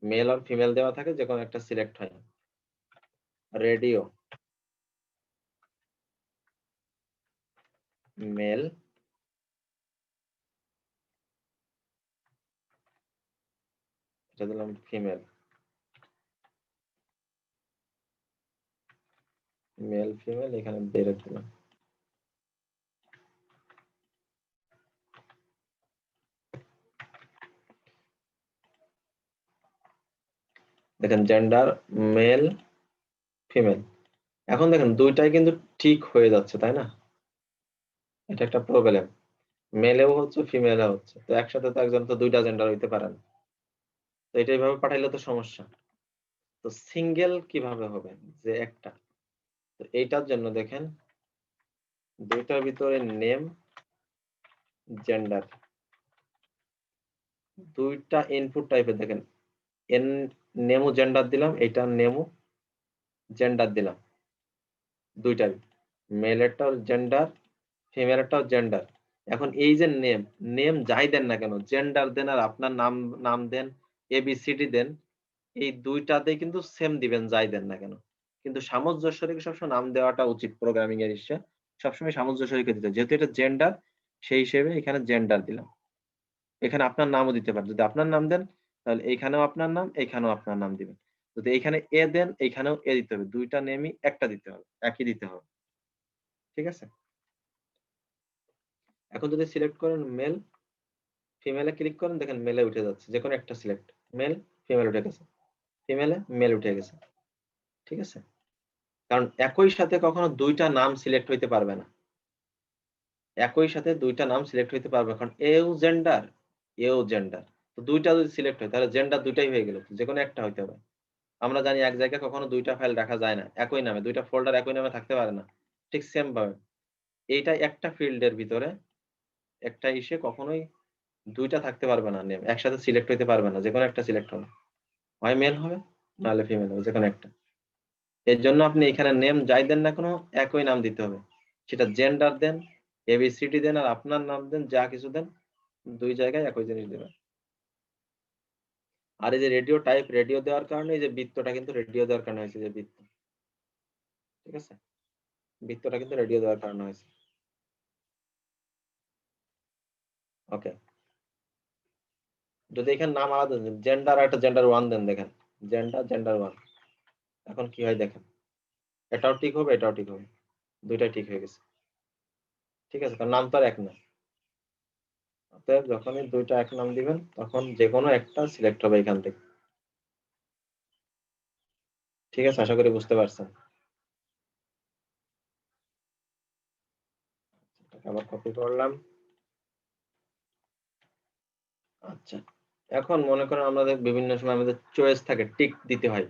মেল আর ফিমেল দেওয়া থাকে, যে কোনো একটা সিলেক্ট হয়। রেডিও মেল, এটা দিলাম ফিমেল, মেল ফিমেল, এখানে বেড়ে দিলাম। দেখেন জেন্ডার মেল ফিমেল, এখন দেখেন দুইটাই কিন্তু ঠিক হয়ে যাচ্ছে, তাই না? এটা একটা প্রবলেম, মেলেও হচ্ছে ফিমেলেও হচ্ছে, তো একসাথে তো একজন তো দুইটা জেন্ডার হইতে পারে না, তো এটা এইভাবে পাঠাইলে তো সমস্যা। তো সিঙ্গেল কিভাবে হবে, যে একটা, তো এইটার জন্য দেখেন দুইটার ভিতরে নেম জেন্ডার, দুইটা ইনপুট টাইপের, দেখেন এন নেমও জেন্ডার দিলাম, এটা নেমও জেন্ডার দিলাম, দুইটাই মেলেরটাও জেন্ডার ফিমেলেরটাও জেন্ডার। এখন এই যে নেম, নেম যাই দেন না কেন, জেন্ডার দেন আর আপনার নাম নাম দেন, এবিসিডি দেন, এই দুইটাতে কিন্তু সেম দিবেন যাই দেন না কেন, কিন্তু সামঞ্জস্য রেখে সবসময় নাম দেওয়াটা উচিত। প্রোগ্রামিং এর ইচ্ছা সবসময় সামঞ্জস্য রেখে দিতে হয়। যেহেতু এটা জেন্ডার, সেই হিসেবে এখানে জেন্ডার দিলাম। এখানে আপনার নামও দিতে পারেন, যদি আপনার নাম দেন তাহলে এইখানেও আপনার নাম, এইখানেও আপনার নাম দিবেন। যদি এইখানে এ দেন, এইখানেও এ দিতে হবে, দুইটা নেমই একটা দিতে হবে, একই দিতে হবে। ঠিক আছে, এখন যদি সিলেক্ট করেন মেল, ফিমেলে ক্লিক করেন, দেখেন মেলে উঠে যাচ্ছে, যে কোনো একটা সিলেক্ট, মেল ফিমেল উঠে গেছে, ফিমেলে মেল উঠে গেছে। ঠিক আছে, কারণ একই সাথে কখনো দুইটা নাম সিলেক্ট হইতে পারবে না, একই সাথে দুইটা নাম সিলেক্ট হইতে পারবে, কারণ এও জেন্ডার এও জেন্ডার, তো দুইটা যদি সিলেক্ট হয় তাহলে জেন্ডার দুইটাই হয়ে গেল, যে কোনো একটা হইতে হবে। আমরা জানি এক জায়গায় কখনো দুইটা ফাইল রাখা যায় না একই নামে, দুইটা ফোল্ডার একই নামে থাকতে পারে না, ঠিক সেম ভাবে এইটা একটা ফিল্ডের ভিতরে একটা ইসে কখনোই দুইটা থাকতে পারবে না, নেম একসাথে সিলেক্ট হইতে পারবে না, যে কোনো একটা সিলেক্ট হবে, হয় মেল হবে নাহলে ফিমেল হবে, যে কোনো একটা। এর জন্য আপনি এখানে নেম যাই দেন না কোনো, একই নাম দিতে হবে, সেটা জেন্ডার দেন, এবিসিডি দেন আর আপনার নাম দেন, যা কিছু দেন, দুই জায়গায় একই জিনিস দেবেন। আর এই যে রেডিও টাইপ, রেডিও দেওয়ার কারণে এই যে বৃত্তটা কিন্তু রেডিও দেওয়ার কারণে হয়েছে, যে বৃত্ত, ঠিক আছে, বৃত্তটা কিন্তু রেডিও দেওয়ার কারণে হয়েছে। ওকে, যদি এখানে নাম আলাদা দেন, জেন্ডার আর একটা জেন্ডার ওয়ান দেন, দেখেন জেন্ডার জেন্ডার ওয়ান, এখন কি হয় দেখেন, এটাও ঠিক হবে এটাও ঠিক হবে, দুইটাই ঠিক হয়ে গেছে। ঠিক আছে, কারণ নাম তো আর এক না, অতএব যখনই দুইটা এক নাম দিবেন তখন যে কোনো একটা সিলেক্ট হবে এখান থেকে। ঠিক আছে, আশা করি বুঝতে পারছেন। আবার কপি করলাম। আচ্ছা, এখন মনে করেন আমাদের বিভিন্ন সময় আমাদের চয়েস থাকে, টিক দিতে হয়,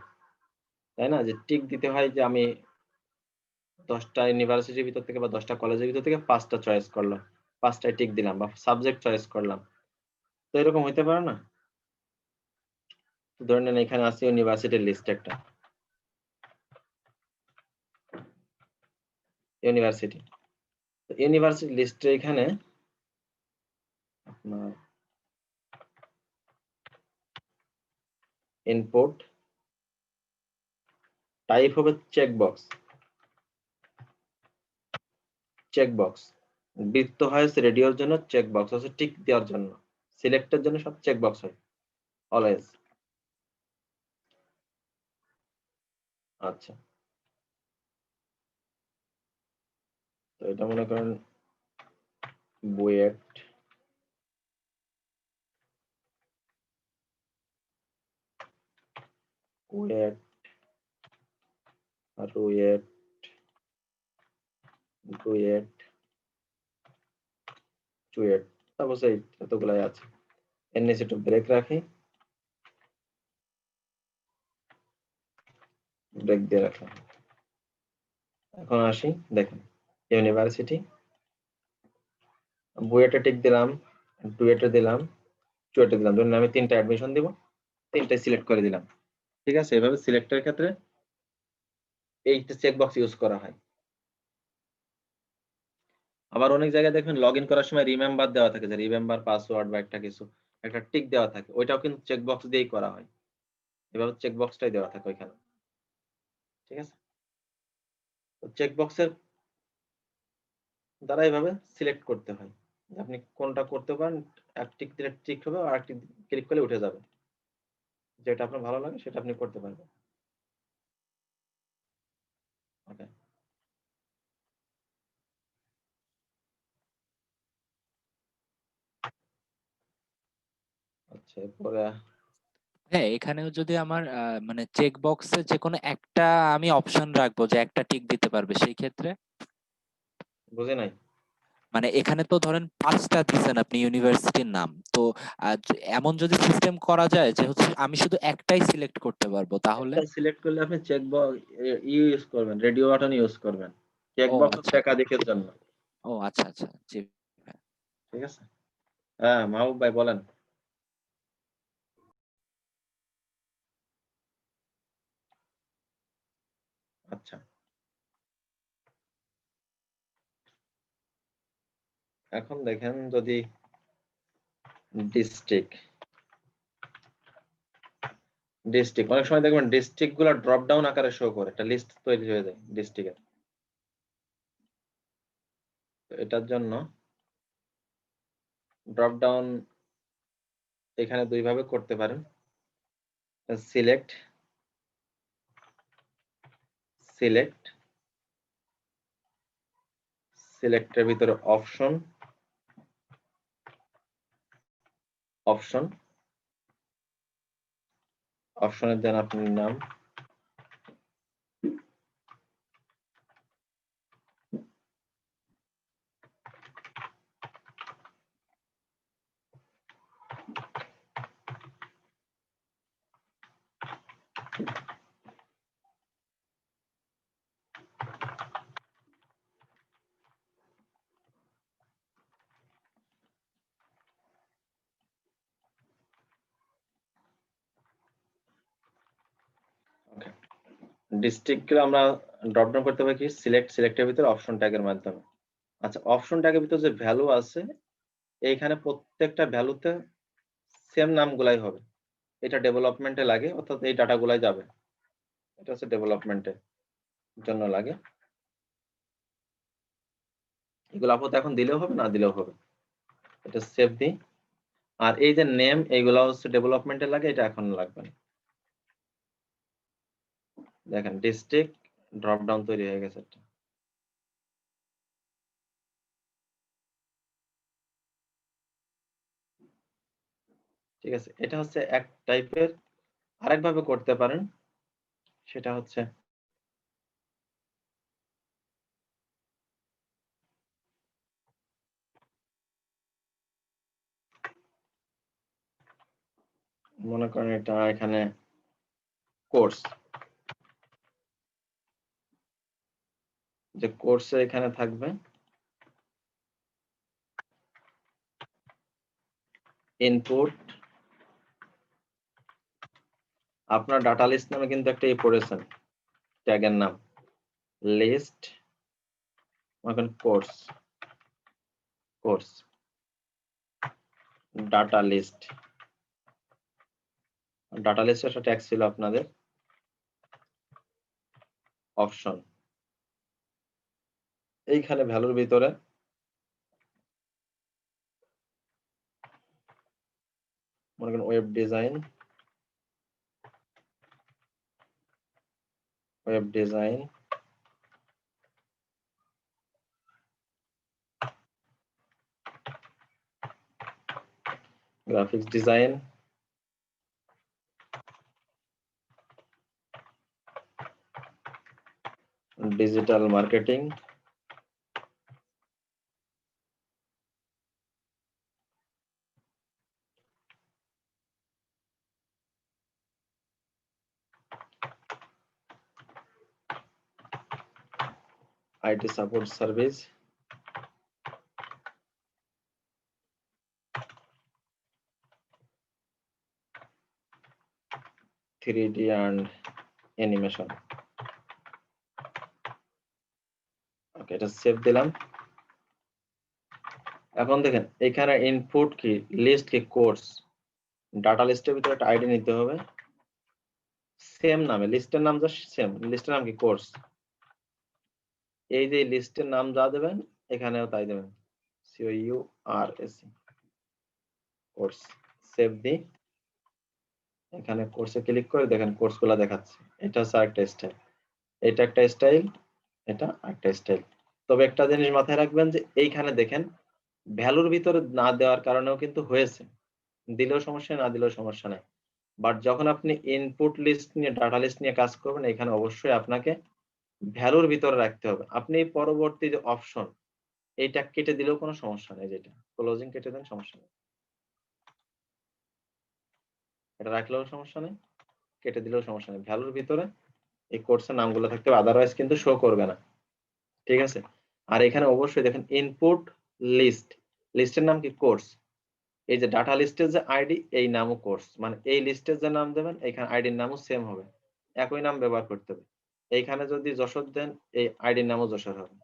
তাই না, যে টিক দিতে হয়, যে আমি 10টা ইউনিভার্সিটির ভিতর থেকে বা 10টা কলেজের ভিতর থেকে 5টা চয়েস করলাম, 5টায় টিক দিলাম, বা সাবজেক্ট চয়েস করলাম, তো এরকম হইতে পারে না? ধরে নেন এখানে আছে ইউনিভার্সিটির লিস্ট একটা, ইউনিভার্সিটি, ইউনিভার্সিটি লিস্টে এখানে আপনার ইনপুট টাইপ হবে চেকবক্স, চেকবক্স, বৃত্ত হয় রেডিওর জন্য, চেকবক্স হচ্ছে টিক দেওয়ার জন্য, সিলেক্টের জন্য সব চেকবক্স হয় অলওয়েজ। আচ্ছা, তো এটা মনে করেন বুয়েট, কুয়েট, রুয়েট, ডুয়েট, চুয়েট, তারপর সেই এতগুলাই আছে। এর নিচে একটু ব্রেক রাখি, ব্রেক দিয়ে রাখলাম। এখন আসি, দেখেন ইউনিভার্সিটি, বুয়েটে টিক দিলাম, ডুয়েটে দিলাম, চুয়েটে দিলাম, ধরুন আমি 3টা অ্যাডমিশন দিব, 3টাই সিলেক্ট করে দিলাম। ঠিক আছে, এভাবে সিলেক্টের ক্ষেত্রে এই চেকবক্স ইউজ করা হয়। আবার অনেক জায়গায় দেখবেন লগ ইন করার সময় রিমেম্বার দেওয়া থাকে, যে রিমেম্বার পাসওয়ার্ড বা একটা কিছু একটা টিক দেওয়া থাকে, ওইটাও কিন্তু চেকবক্স দিয়েই করা হয়। এভাবে চেকবক্সটাই দেওয়া থাকে ওইখানে। ঠিক আছে, তো চেকবক্সের দ্বারা এইভাবে সিলেক্ট করতে হয় যে আপনি কোনটা করতে পারেন। এক টিক দিলে টিক হবে, আর একটি ক্লিক করলে উঠে যাবে। যেটা আপনার ভালো লাগে সেটা আপনি করতে পারবেন। ওকে, আচ্ছা এরপরে হ্যাঁ, এখানেও যদি আমার মানে চেক বক্সে যে কোনো একটা আমি অপশন রাখবো যে একটা টিক দিতে পারবে, সেই ক্ষেত্রে বুঝে নাই। মানে এখানে তো ধরেন 5টা দিচ্ছেন আপনি ইউনিভার্সিটির নাম, তো এমন যদি সিস্টেম করা যায় যে হচ্ছে আমি শুধু একটাই সিলেক্ট করতে পারবো, তাহলে? একটা সিলেক্ট করলে আপনি চেকবক্স ইউজ করবেন, রেডিও বাটন ইউজ করবেন। ও চেকবক্স হচ্ছে আচ্ছা, একাধিকের জন্য। ও আচ্ছা আচ্ছা, জি। ঠিক আছে, হ্যাঁ মাহবুব ভাই বলেন। আচ্ছা, এখন দেখেন যদি ডিস্ট্রিক্ট অনেক সময় দেখবেন ডিস্ট্রিক্ট গুলা ড্রপ ডাউন আকারে শো করে, একটা লিস্ট তৈরি হয়ে যায় ডিস্ট্রিক্টের। এটার জন্য ড্রপ ডাউন এখানে দুই ভাবে করতে পারেন। সিলেক্ট সিলেক্ট সিলেক্টের ভিতরে অপশন অপশনের দেন আপনি নাম, ডিস্ট্রিক্ট আমরা ড্রপ ডাউন করতে পারি কি সিলেক্টের ভিতরে অপশন ট্যাগের মাধ্যমে। আচ্ছা, অপশন ট্যাগের ভিতরে যে ভ্যালু আছে এইখানে প্রত্যেকটা ভ্যালুতে সেম নামগুলাই হবে। এটা ডেভেলপমেন্টে লাগে, অর্থাৎ এই ডাটাগুলাই যাবে। এটা হচ্ছে ডেভেলপমেন্টের জন্য লাগে। এগুলো আপাতত এখন দিলেও হবে, না দিলেও হবে। এটা সেভ দিই। আর এই যে নেম, এইগুলো হচ্ছে ডেভেলপমেন্টে লাগে, এটা এখন লাগবে না। দেখেন ডিস্ট্রিক্ট ড্রপ ডাউন তৈরি হয়ে গেছে একটা। ঠিক আছে, এটা হচ্ছে এক টাইপের। আরেকভাবে করতে পারেন, সেটা হচ্ছে মনে করেন এটা এখানে কোর্স, যে কোর্সে এখানে থাকবে ইনপুট। আপনার ডাটা লিস্ট নামে কিন্তু একটা পড়েছেন ট্যাগের নাম লিস্ট, এখন কোর্স ডাটা লিস্ট একটা ট্যাগ ছিল আপনাদের অপশন। এইখানে ভ্যালুর ভিতরে মনে করেন web design graphics design, digital marketing, IT support service, 3D and animation. Okay, এটা সেভ দিলাম। এখন দেখেন এখানে ইনপুট কি, লিস্ট কি, কোর্স। ডাটা লিস্টের ভিতরে একটা আইডি নিতে হবে সেম নামে, লিস্টের নাম জাস্ট সেম, লিস্টের নাম কি, কোর্স। এই যে লিস্টের নাম যা দেবেন এখানেও তাই দেবেন, COURS, কোর্স। সেভ দি, এখানে কোর্সে ক্লিক করে দেখেন কোর্সগুলো দেখাচ্ছে। এটা হচ্ছে আরেকটা স্টাইল, এটা একটা স্টাইল, এটা একটা স্টাইল। তবে একটা জিনিস মাথায় রাখবেন যে এইখানে দেখেন ভ্যালুর ভিতরে না দেওয়ার কারণেও কিন্তু হয়েছে, দিলেও সমস্যা না দিলেও সমস্যা নাই। বাট যখন আপনি ইনপুট লিস্ট নিয়ে, ডাটা লিস্ট নিয়ে কাজ করবেন, এখানে অবশ্যই আপনাকে ভ্যালুর ভিতরে রাখতে হবে। আপনি পরবর্তী যে অপশন, এইটা কেটে দিলেও কোনো সমস্যা নেই, যেটা ক্লোজিং কেটে দেন সমস্যা নেই, এটা রাখলেও সমস্যা নেই, কেটে দিলেও সমস্যা নেই। ভ্যালুর ভিতরে এই কোর্সের নামগুলো থাকতে হবে, আদারওয়াইজ কিন্তু শো করবে না। ঠিক আছে। আর এখানে অবশ্যই দেখেন ইনপুট লিস্ট, লিস্টের নাম কি, কোর্স। এই যে ডাটা লিস্টের যে আইডি, এই নামও কোর্স, মানে এই লিস্টের যে নাম দেবেন এখানে আইডির নামও সেম হবে, একই নাম ব্যবহার করতে হবে। এইখানে যদি যশোর দেন, এই আইডির নামও যশোর হবে।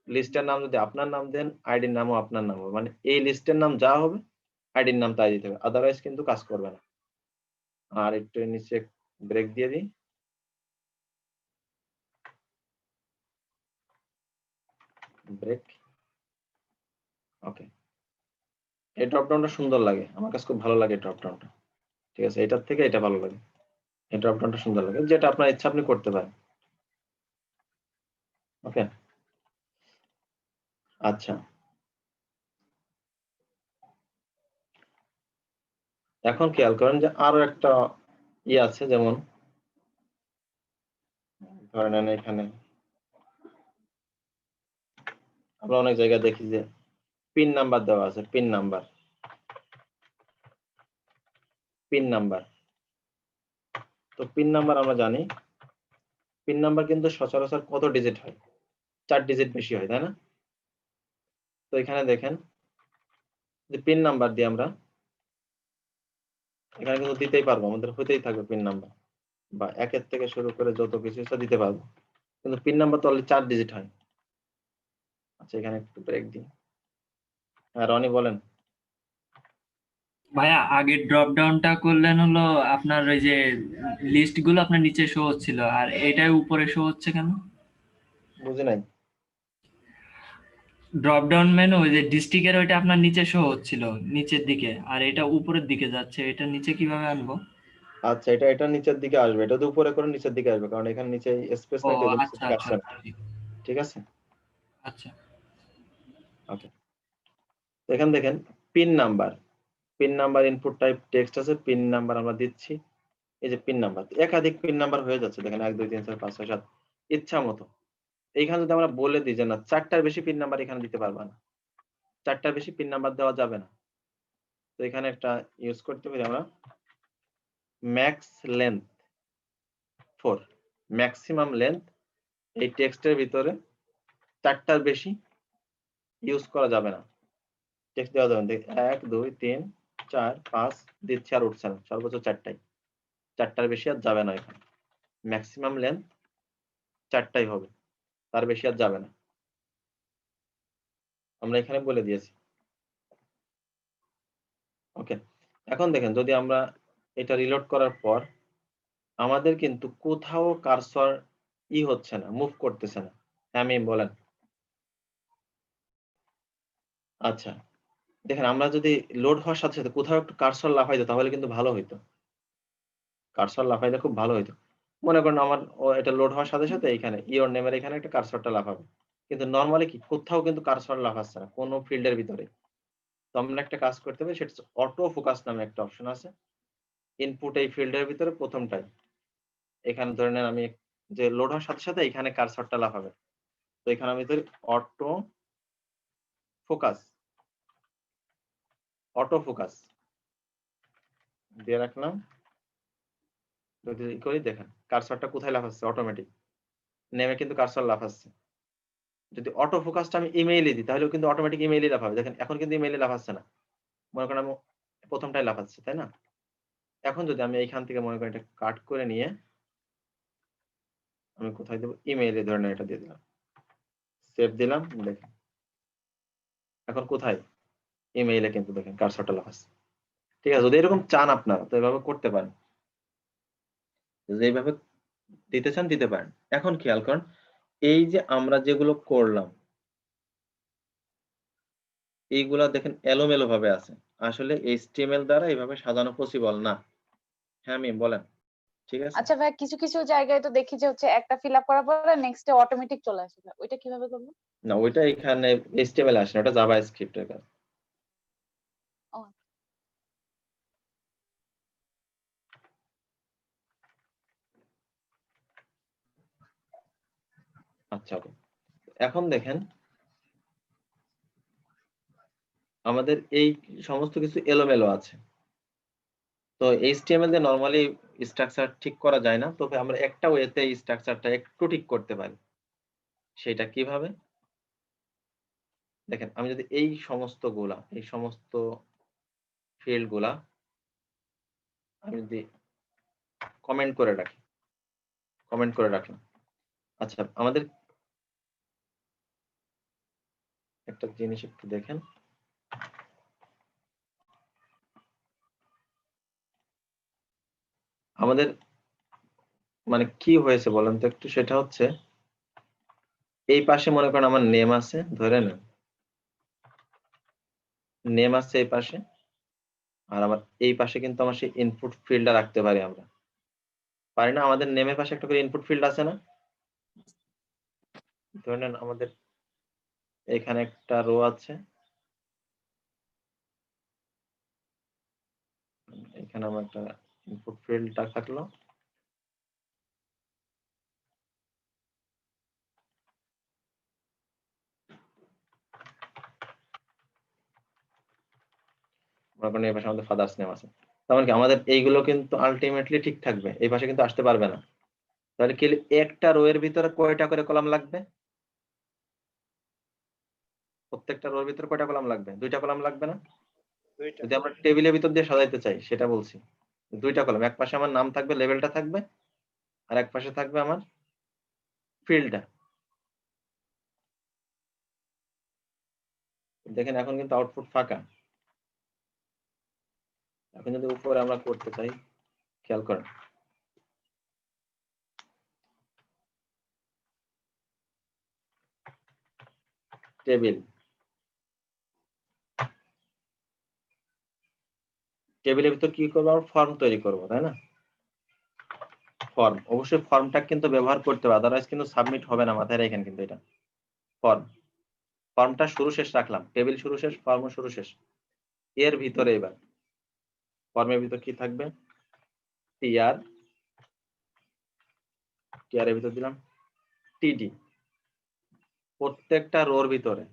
লিস্টের নাম যদি আপনার নাম দেন, আইডির নামও আপনার নাম হবে, মানে এই লিস্টের নাম যা হবে আইডির নাম তাই দিতে হবে, আদারওয়াইজ কিন্তু কাজ করবে না। আর একটু নিচে ব্রেক দিয়ে দিই, ব্রেক। ওকে, এই ড্রপ ডাউনটা সুন্দর লাগে, আমার কাছে খুব ভালো লাগে ড্রপ ডাউনটা। ঠিক আছে, এটার থেকে এটা ভালো লাগে, এই ড্রপ ডাউনটা সুন্দর লাগে, যেটা আপনার ইচ্ছা আপনি করতে পারেন। ওকে, আচ্ছা। এখন খেয়াল করেন যে আরো একটা আছে, যেমন ধরে নেন এখানে আমরা অনেক জায়গায় দেখি যে পিন নাম্বার দেওয়া আছে, পিন নাম্বার, পিন নাম্বার। তো পিন নাম্বার আমরা জানি, পিন নাম্বার কিন্তু সচরাচর কত ডিজিট হয়, 4 ডিজিট বেশি হয়, তাই না? তো এখানে দেখেন যে পিন নাম্বার দিয়ে আমরা এখানে কিন্তু দিতেই পারবো, আমাদের হতেই থাকবে পিন নাম্বার, বা 1 থেকে শুরু করে যত কিছু ইচ্ছা দিতে পারবো, কিন্তু পিন নাম্বার তো অলরেডি 4 ডিজিট হয়। আচ্ছা, এখানে একটু ব্রেক দিই। হ্যাঁ রনি বলেন। ভাইয়া আগের ড্রপ ডাউনটা করলেন হলো আপনার ওই যে লিস্ট গুলো আপনার নিচে শো হচ্ছিল, আর এটাই উপরে শো হচ্ছে কেন? বুঝি নাই। ড্রপ ডাউন মেনু ওই যে ডিস্ট্রিক্টের ওইটা আপনার নিচে শো হচ্ছিল নিচের দিকে, আর এটা উপরের দিকে যাচ্ছে, এটা নিচে কিভাবে আনবো? আচ্ছা, এটা নিচের দিকে আসবে, এটা তো উপরে করে নিচের দিকে আসবে, কারণ এখানে নিচে স্পেস ও নাই তো, এই জন্য নিচের আচ্ছা দিকে আচ্ছা আসছে না। আচ্ছা, ঠিক ঠিক আছে, আচ্ছা। ওকে। এখানে দেখেন pin number, pin number input type text আছে, পিন নাম্বার আমরা দিচ্ছি। এই যে পিন নাম্বার, একাধিক পিন নাম্বার হয়ে যাচ্ছে, দেখেন 1 2 3 4 5 6 7, ইচ্ছা মতো। এইখানে যদি আমরা বলে দিই যে না 4টার বেশি পিন নাম্বার এখানে দিতে পারবা না, 4টার বেশি পিন নাম্বার দেওয়া যাবে না, তো এখানে একটা ইউজ করতে পারি আমরা ম্যাক্স লেন্থ 4, ম্যাক্সিমাম লেন্থ। এই টেক্সটের ভিতরে 4টার বেশি ইউজ করা যাবে না, টেক্সট দেওয়া যাবে না। 1 2 3 4 5 দিচ্ছে আর উঠছে না, সর্বোচ্চ 4টাই, 4টার বেশি আর যাবে না। এখানে ম্যাক্সিমাম লেন্থ 4টাই হবে, তার বেশি আর যাবে না, আমরা এখানে বলে দিয়েছি। ওকে, এখন দেখেন যদি আমরা এটা রিলোড করার পর আমাদের কিন্তু কোথাও কার্সর হচ্ছে না, মুভ করতেছে না। হ্যাঁ আমি বলেন। আচ্ছা, দেখেন আমরা যদি লোড হওয়ার সাথে সাথে কোথাও একটু কার্সর লাফাইতো তাহলে কিন্তু ভালো হইতো, কার্সর লাফাইলে খুব ভালো হইতো। মনে করেন আমার এটা লোড হওয়ার সাথে সাথে এখানে ইওর নেমের এখানে একটা কার্সরটা লাফাবে, কিন্তু নরমালি কি কোথাও কিন্তু কার্সর লাফাচ্ছে না কোনো ফিল্ডের ভিতরে। তো আমরা একটা কাজ করতে পারি, সেটা হচ্ছে অটো ফোকাস নামে একটা অপশন আছে ইনপুট এই ফিল্ডের ভিতরে প্রথমটাই। এখানে ধরে নেন আমি যে লোড হওয়ার সাথে সাথে এখানে কার্সরটা লাফাবে, তো এখানে আমি ধরি অটো ফোকাস, অটো ফোকাস দিয়ে রাখলাম। যদি করি দেখেন কার্সরটা কোথায় লাফাচ্ছে, অটোমেটিক নেমে কিন্তু কার্সর লাফাচ্ছে। যদি অটো ফোকাসটা আমি ইমেইলে দিই তাহলে কিন্তু অটোমেটিক ইমেইলে লাফাবে, দেখেন এখন কিন্তু ইমেইলে লাফাচ্ছে না, মনে করেন আমি প্রথমটাই লাফাচ্ছে, তাই না? এখন যদি আমি এইখান থেকে মনে করেন এটা কাট করে নিয়ে আমি কোথায় দেবো, ইমেইলে ধরে নেন এটা দিয়ে দিলাম, সেভ দিলাম, দেখেন এখন কোথায় ইমেইলে কিন্তু দেখেন কার্সরটা লাগাস। ঠিক আছে, যদি এরকম চান আপনারা তো এভাবে করতে পারেন, যদি এইভাবে দিতে চান দিতে পারেন। এখন খেয়াল করেন এই যে আমরা যেগুলো করলাম এইগুলা দেখেন এলোমেলো ভাবে আছে, আসলে HTML দ্বারা এইভাবে সাজানো পসিবল না। হ্যাঁ মিম বলেন, ঠিক আছে? আচ্ছা ভাই, কিছু কিছু জায়গায় তো দেখি যে হচ্ছে একটা ফিল আপ করার পরে নেক্সট অটোমেটিক চলে আসে, ওইটা কিভাবে করবো? না ওইটা এখানে HTML আসে না, ওটা জাভাস্ক্রিপ্ট এর কাজ। ও, আচ্ছা okay. এখন দেখেন আমাদের এই সমস্ত কিছু এলোমেলো আছে, তো HTML দিয়ে নরমালি স্ট্রাকচার ঠিক করা যায় না, তবে আমরা একটা ওয়েতে স্ট্রাকচারটা একটু ঠিক করতে পারি। সেটা কিভাবে? দেখেন আমি যদি এই সমস্ত ফিল্ড গুলা আমি যদি কমেন্ট করে রাখলাম। আচ্ছা আমাদের একটা জিনিস একটু দেখেন, আমাদের মানে কি হয়েছে বলেন তো একটু, সেটা হচ্ছে এই পাশে মনে করেন আমার নেম আছে, ধরে নেন নেম আছে এই পাশে, আর আমার এই পাশে কিন্তু আমার সেই ইনপুট ফিল্ডটা রাখতে পারি, আমরা পারি না? আমাদের নেমের পাশে একটা করে ইনপুট ফিল্ড আছে না? ধরে নেন আমাদের এখানে একটা রো আছে, এখানে আমার একটা ইনপুট ফিল্ডটা থাকলো, মনে করেন এই পাশে আমাদের ফাদার্স নেম আছে। তার মানে কি আমাদের এইগুলো কিন্তু আলটিমেটলি ঠিক থাকবে, এই পাশে কিন্তু আসতে পারবে না। তাহলে কি একটা রো এর ভিতরে কয়টা করে কলাম লাগবে? প্রত্যেকটা রোর ভিতরে কয়টা কলাম লাগবে? 2টা কলাম লাগবে না? যদি আমরা টেবিলের ভিতর দিয়ে সাজাইতে চাই সেটা বলছি, 2টা কলাম, এক পাশে আমার নাম থাকবে, লেভেলটা থাকবে, আর এক পাশে থাকবে আমার ফিল্ডটা। দেখেন এখন কিন্তু আউটপুট ফাঁকা। এখন যদি উপরে আমরা করতে চাই, খেয়াল করেন টেবিলের ভিতর কি করবো? আমরা ফর্ম তৈরি করবো, তাই না? ফর্ম, অবশ্যই ফর্মটা কিন্তু ব্যবহার করতে হবে, আদারওয়াইজ কিন্তু সাবমিট হবে না, মাথায় রাখেন কিন্তু এটা। ফর্মটা শুরু শেষ রাখলাম, টেবিল শুরু শেষ, ফর্ম শুরু শেষ। এর ভিতরে এবার ফর্মের ভিতর কি থাকবে? টিআর, টিআর এর ভিতর দিলাম টিডি। প্রত্যেকটা রোর ভিতরে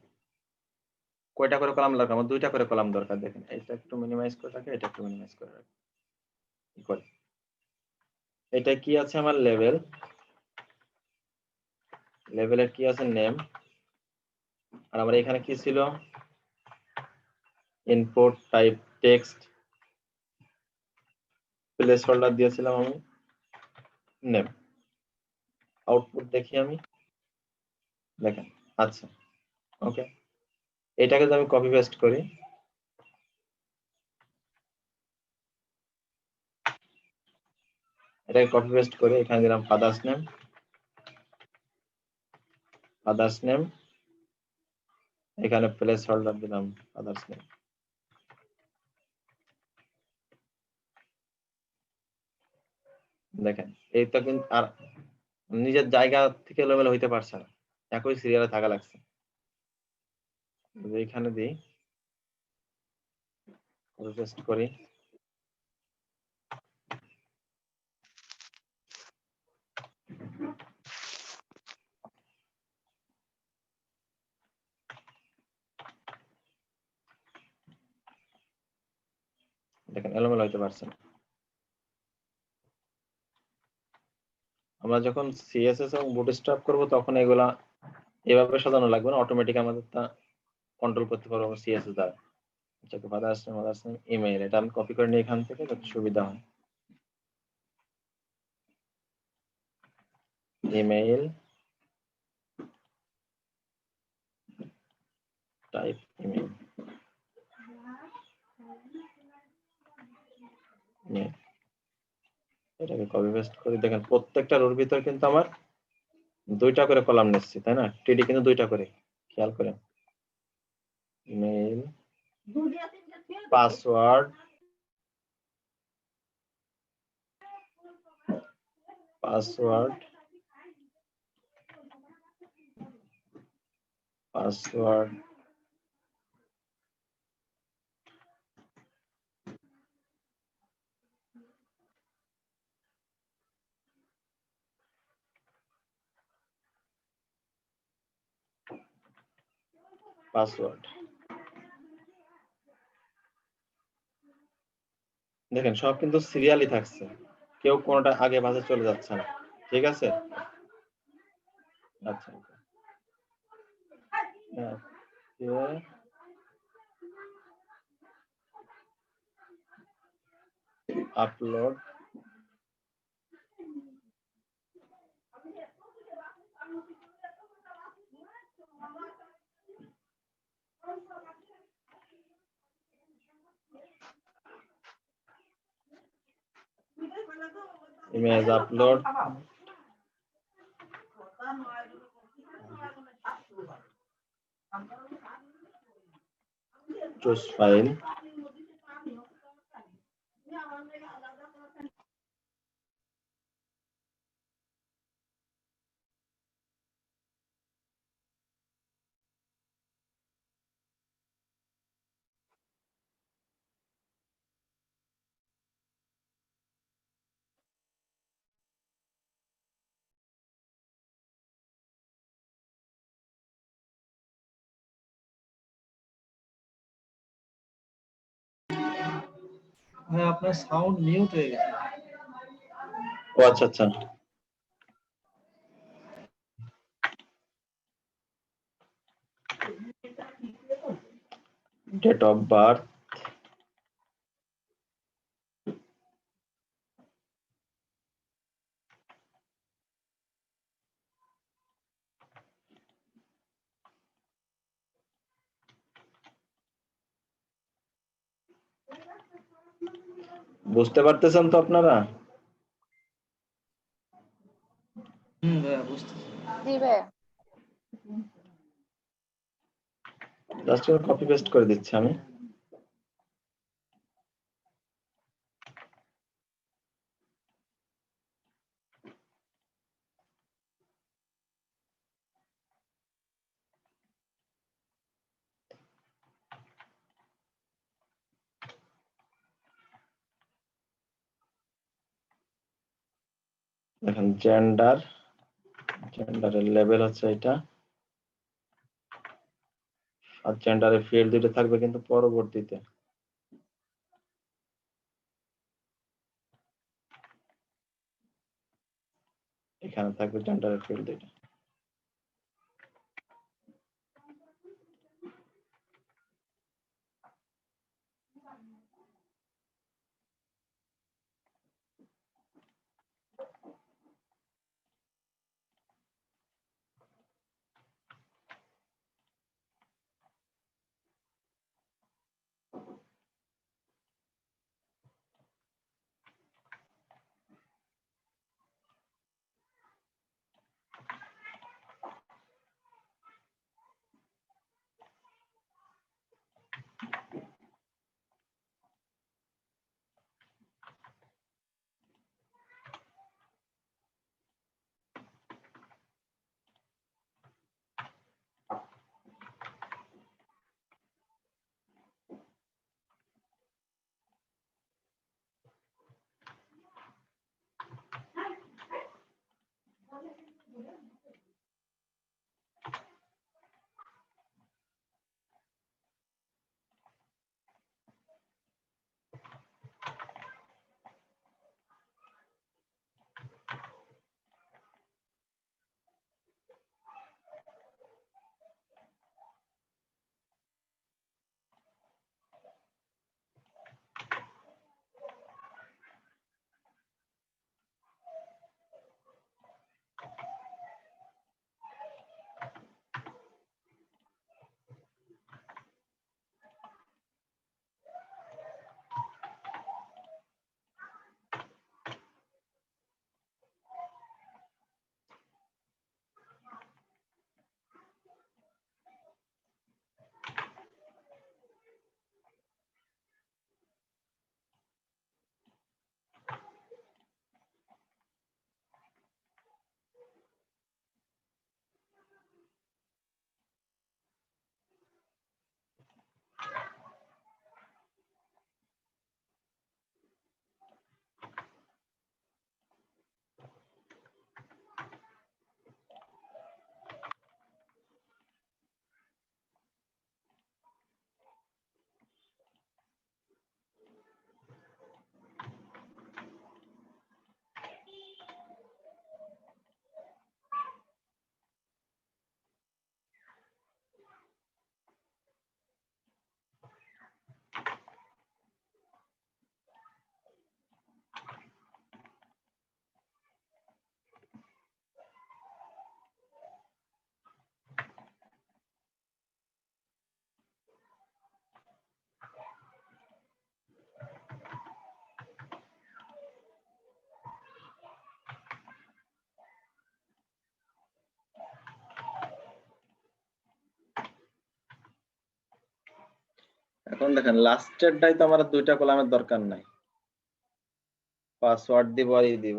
কয়টা করে কলাম লাগবে? আমার 2টা করে কলাম দরকার। দেখেন এটা একটু মিনিমাইজ করে রাখি, এটা একটু মিনিমাইজ করে রাখি। কি করে? এটা কি আছে আমার লেভেল, লেভেলের কি আছে নেম, আর আমার এখানে কি ছিল? Input type text, place holder দিয়েছিলাম আমি নেম। আউটপুট দেখি আমি, দেখেন আচ্ছা ওকে। এটাকে যদি আমি কপি পেস্ট করি, এটাকে কপি পেস্ট করে এখানে দিলাম ফাদার্স নেম, এখানে প্লেস হোল্ডার দিলাম ফাদার্স নেম। দেখেন এইটা কিন্তু আর নিজের জায়গা থেকে এলোমেলো হইতে পারছে না, একই সিরিয়ালে থাকা লাগছে। যদি এখানে দিই, কপি পেস্ট করি, দেখেন এলোমেলো হইতে পারছে না। আমরা যখন সিএসএস এবং বুটস্ট্র্যাপ করব তখন এগুলা এভাবে সাজানো লাগবে না, অটোমেটিক আমাদের তা কন্ট্রোল করতে পারবো সিএসএস দ্বারা। আচ্ছা ফাদার্স নেম ইমেইল, এটা আমি কপি করে নিই এখান থেকে যাতে সুবিধা হয়। Email type email, mail. এটাকে কপি পেস্ট করে দেখেন প্রত্যেকটা রোর ভিতর কিন্তু আমার 2টা করে কলাম নিচ্ছি, তাই না? টিডি কিন্তু 2টা করে, খেয়াল করেন। Mail, password, password, password, password. দেখেন সব কিন্তু সিরিয়ালি থাকছে, কেউ কোনটা আগে ভাজে চলে যাচ্ছে না, ঠিক আছে? আচ্ছা, upload, image upload, choose file, ভাই আপনার সাউন্ড মিউট হয়ে গেছে। ও আচ্ছা আচ্ছা, ডেট অফ বার্থ, বুঝতে পারতেছেন তো আপনারা? ভাইয়া বুঝতেছি। জি ভাইয়া। জাস্ট কপি পেস্ট করে দিচ্ছি আমি। দেখেন জেন্ডার, জেন্ডারের লেভেল হচ্ছে এটা, আর জেন্ডারের ফিল্ড দুটো থাকবে কিন্তু পরবর্তীতে। এখানে থাকবে জেন্ডারের ফিল্ড দুটো। এখন দেখেন লাস্টেরটাই তো আমার দুইটা কলামের দরকার নাই, পাসওয়ার্ড দিব আর দিব।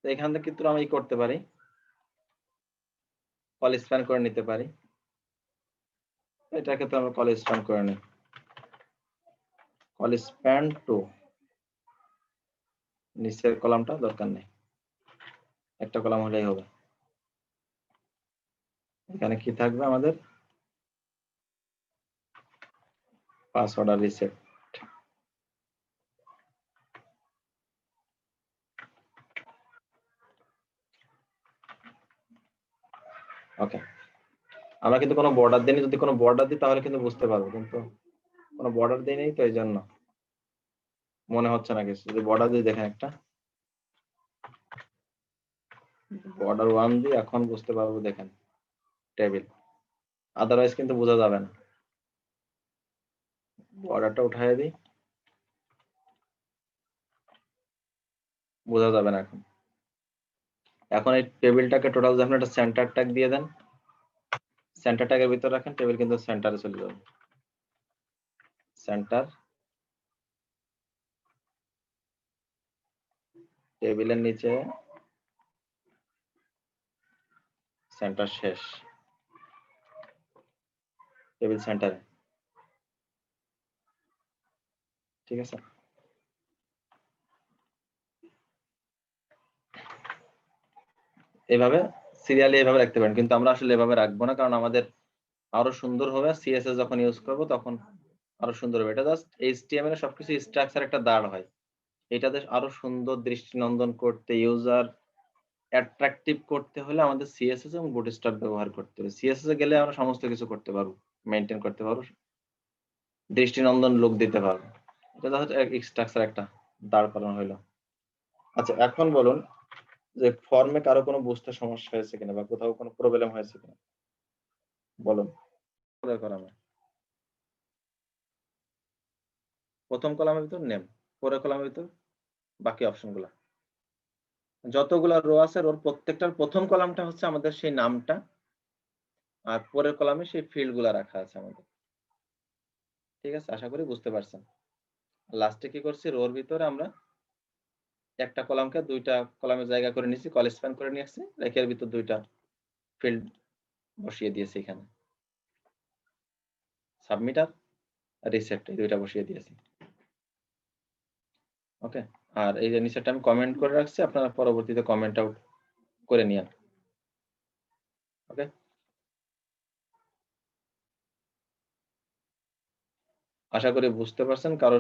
তো এখান থেকে কিন্তু আমি করতে পারি, কল স্প্যান করে নিতে পারি। এটাকে তো আমরা কল স্প্যান করে নিই, কল স্প্যান টু, নিচের কলামটা দরকার নেই, একটা কলাম হলেই হবে। এখানে কি থাকবে আমাদের, পাসওয়ার্ড আর রিসেট। ওকে, আমরা কিন্তু কোনো বর্ডার দিইনি, যদি কোনো বর্ডার দিই তাহলে কিন্তু বুঝতে পারবো, কিন্তু কোনো বর্ডার দিই নেই, তো এই জন্য মনে হচ্ছে না কিছু। যদি বর্ডার দিয়ে দেখেন একটা বর্ডার 1 দিয়ে, এখন বুঝতে পারবো। দেখেন টেবিল, আদারওয়াইজ কিন্তু বোঝা যাবে না। বর্ডারটা উঠাই দিই, বোঝা যাবে না এখন। এখন এই টেবিলটাকে টোটাল যখন একটা সেন্টার ট্যাগ দিয়ে দেন, সেন্টার ট্যাগের ভিতর রাখেন, টেবিল কিন্তু সেন্টারে চলে যাবে। সেন্টার, টেবিলের নিচে সেন্টার শেষ, টেবিল সেন্টারে। ঠিক আছে, এইভাবে সিরিয়ালি এইভাবে রাখতে পারেন, কিন্তু আমরা আসলে এভাবে রাখবো না, কারণ আমাদের আরো সুন্দর হবে। সিএসএস যখন ইউজ করব তখন আরো সুন্দর হবে। এটা জাস্ট এইচটিএমএল এর সবকিছু স্ট্রাকচার একটা দাঁড় হয়, এটাতে আরো সুন্দর দৃষ্টিনন্দন করতে, ইউজার অ্যাট্রাকটিভ করতে হলে আমাদের সিএসএস এবং বুটস্ট্র্যাপ ব্যবহার করতে হবে। সিএসএস এ গেলে আমরা সমস্ত কিছু করতে পারবো, মেইনটেইন করতে পারবো, দৃষ্টিনন্দন লুক দিতে পারবো। এটা জাস্ট স্ট্রাকচার একটা দাঁড় করানো হলো। আচ্ছা, এখন বলুন যে ফর্মে কারো কোনো বুঝতে সমস্যা হয়েছে কিনা, বা কোথাও কোনো প্রবলেম হয়েছে কিনা বলুন। প্রথম কলামের ভিতর নেম, পরের কলামের ভিতর বাকি অপশনগুলো, যতগুলো রো আছে রোর প্রত্যেকটার প্রথম কলামটা হচ্ছে আমাদের সেই নামটা, আর পরের কলামে সেই ফিল্ড গুলা রাখা আছে আমাদের। ঠিক আছে, আশা করি বুঝতে পারছেন। লাস্টে কি করছি, রোর ভিতরে আমরা একটা কলামকে দুইটা কলামের জায়গা করে নিয়েছি, কল স্প্যান করে নিয়ে আসছি, রেখের ভিতর দুইটা ফিল্ড বসিয়ে দিয়েছি, এখানে সাবমিটার রিসেট এই দুইটা বসিয়ে দিয়েছি। ওকে, আর এই যে নিচেরটা আমি কমেন্ট করে রাখছি, আপনারা পরবর্তীতে কমেন্ট আউট করে নিন। ওকে, আশা করি বুঝতে পারছেন। কারো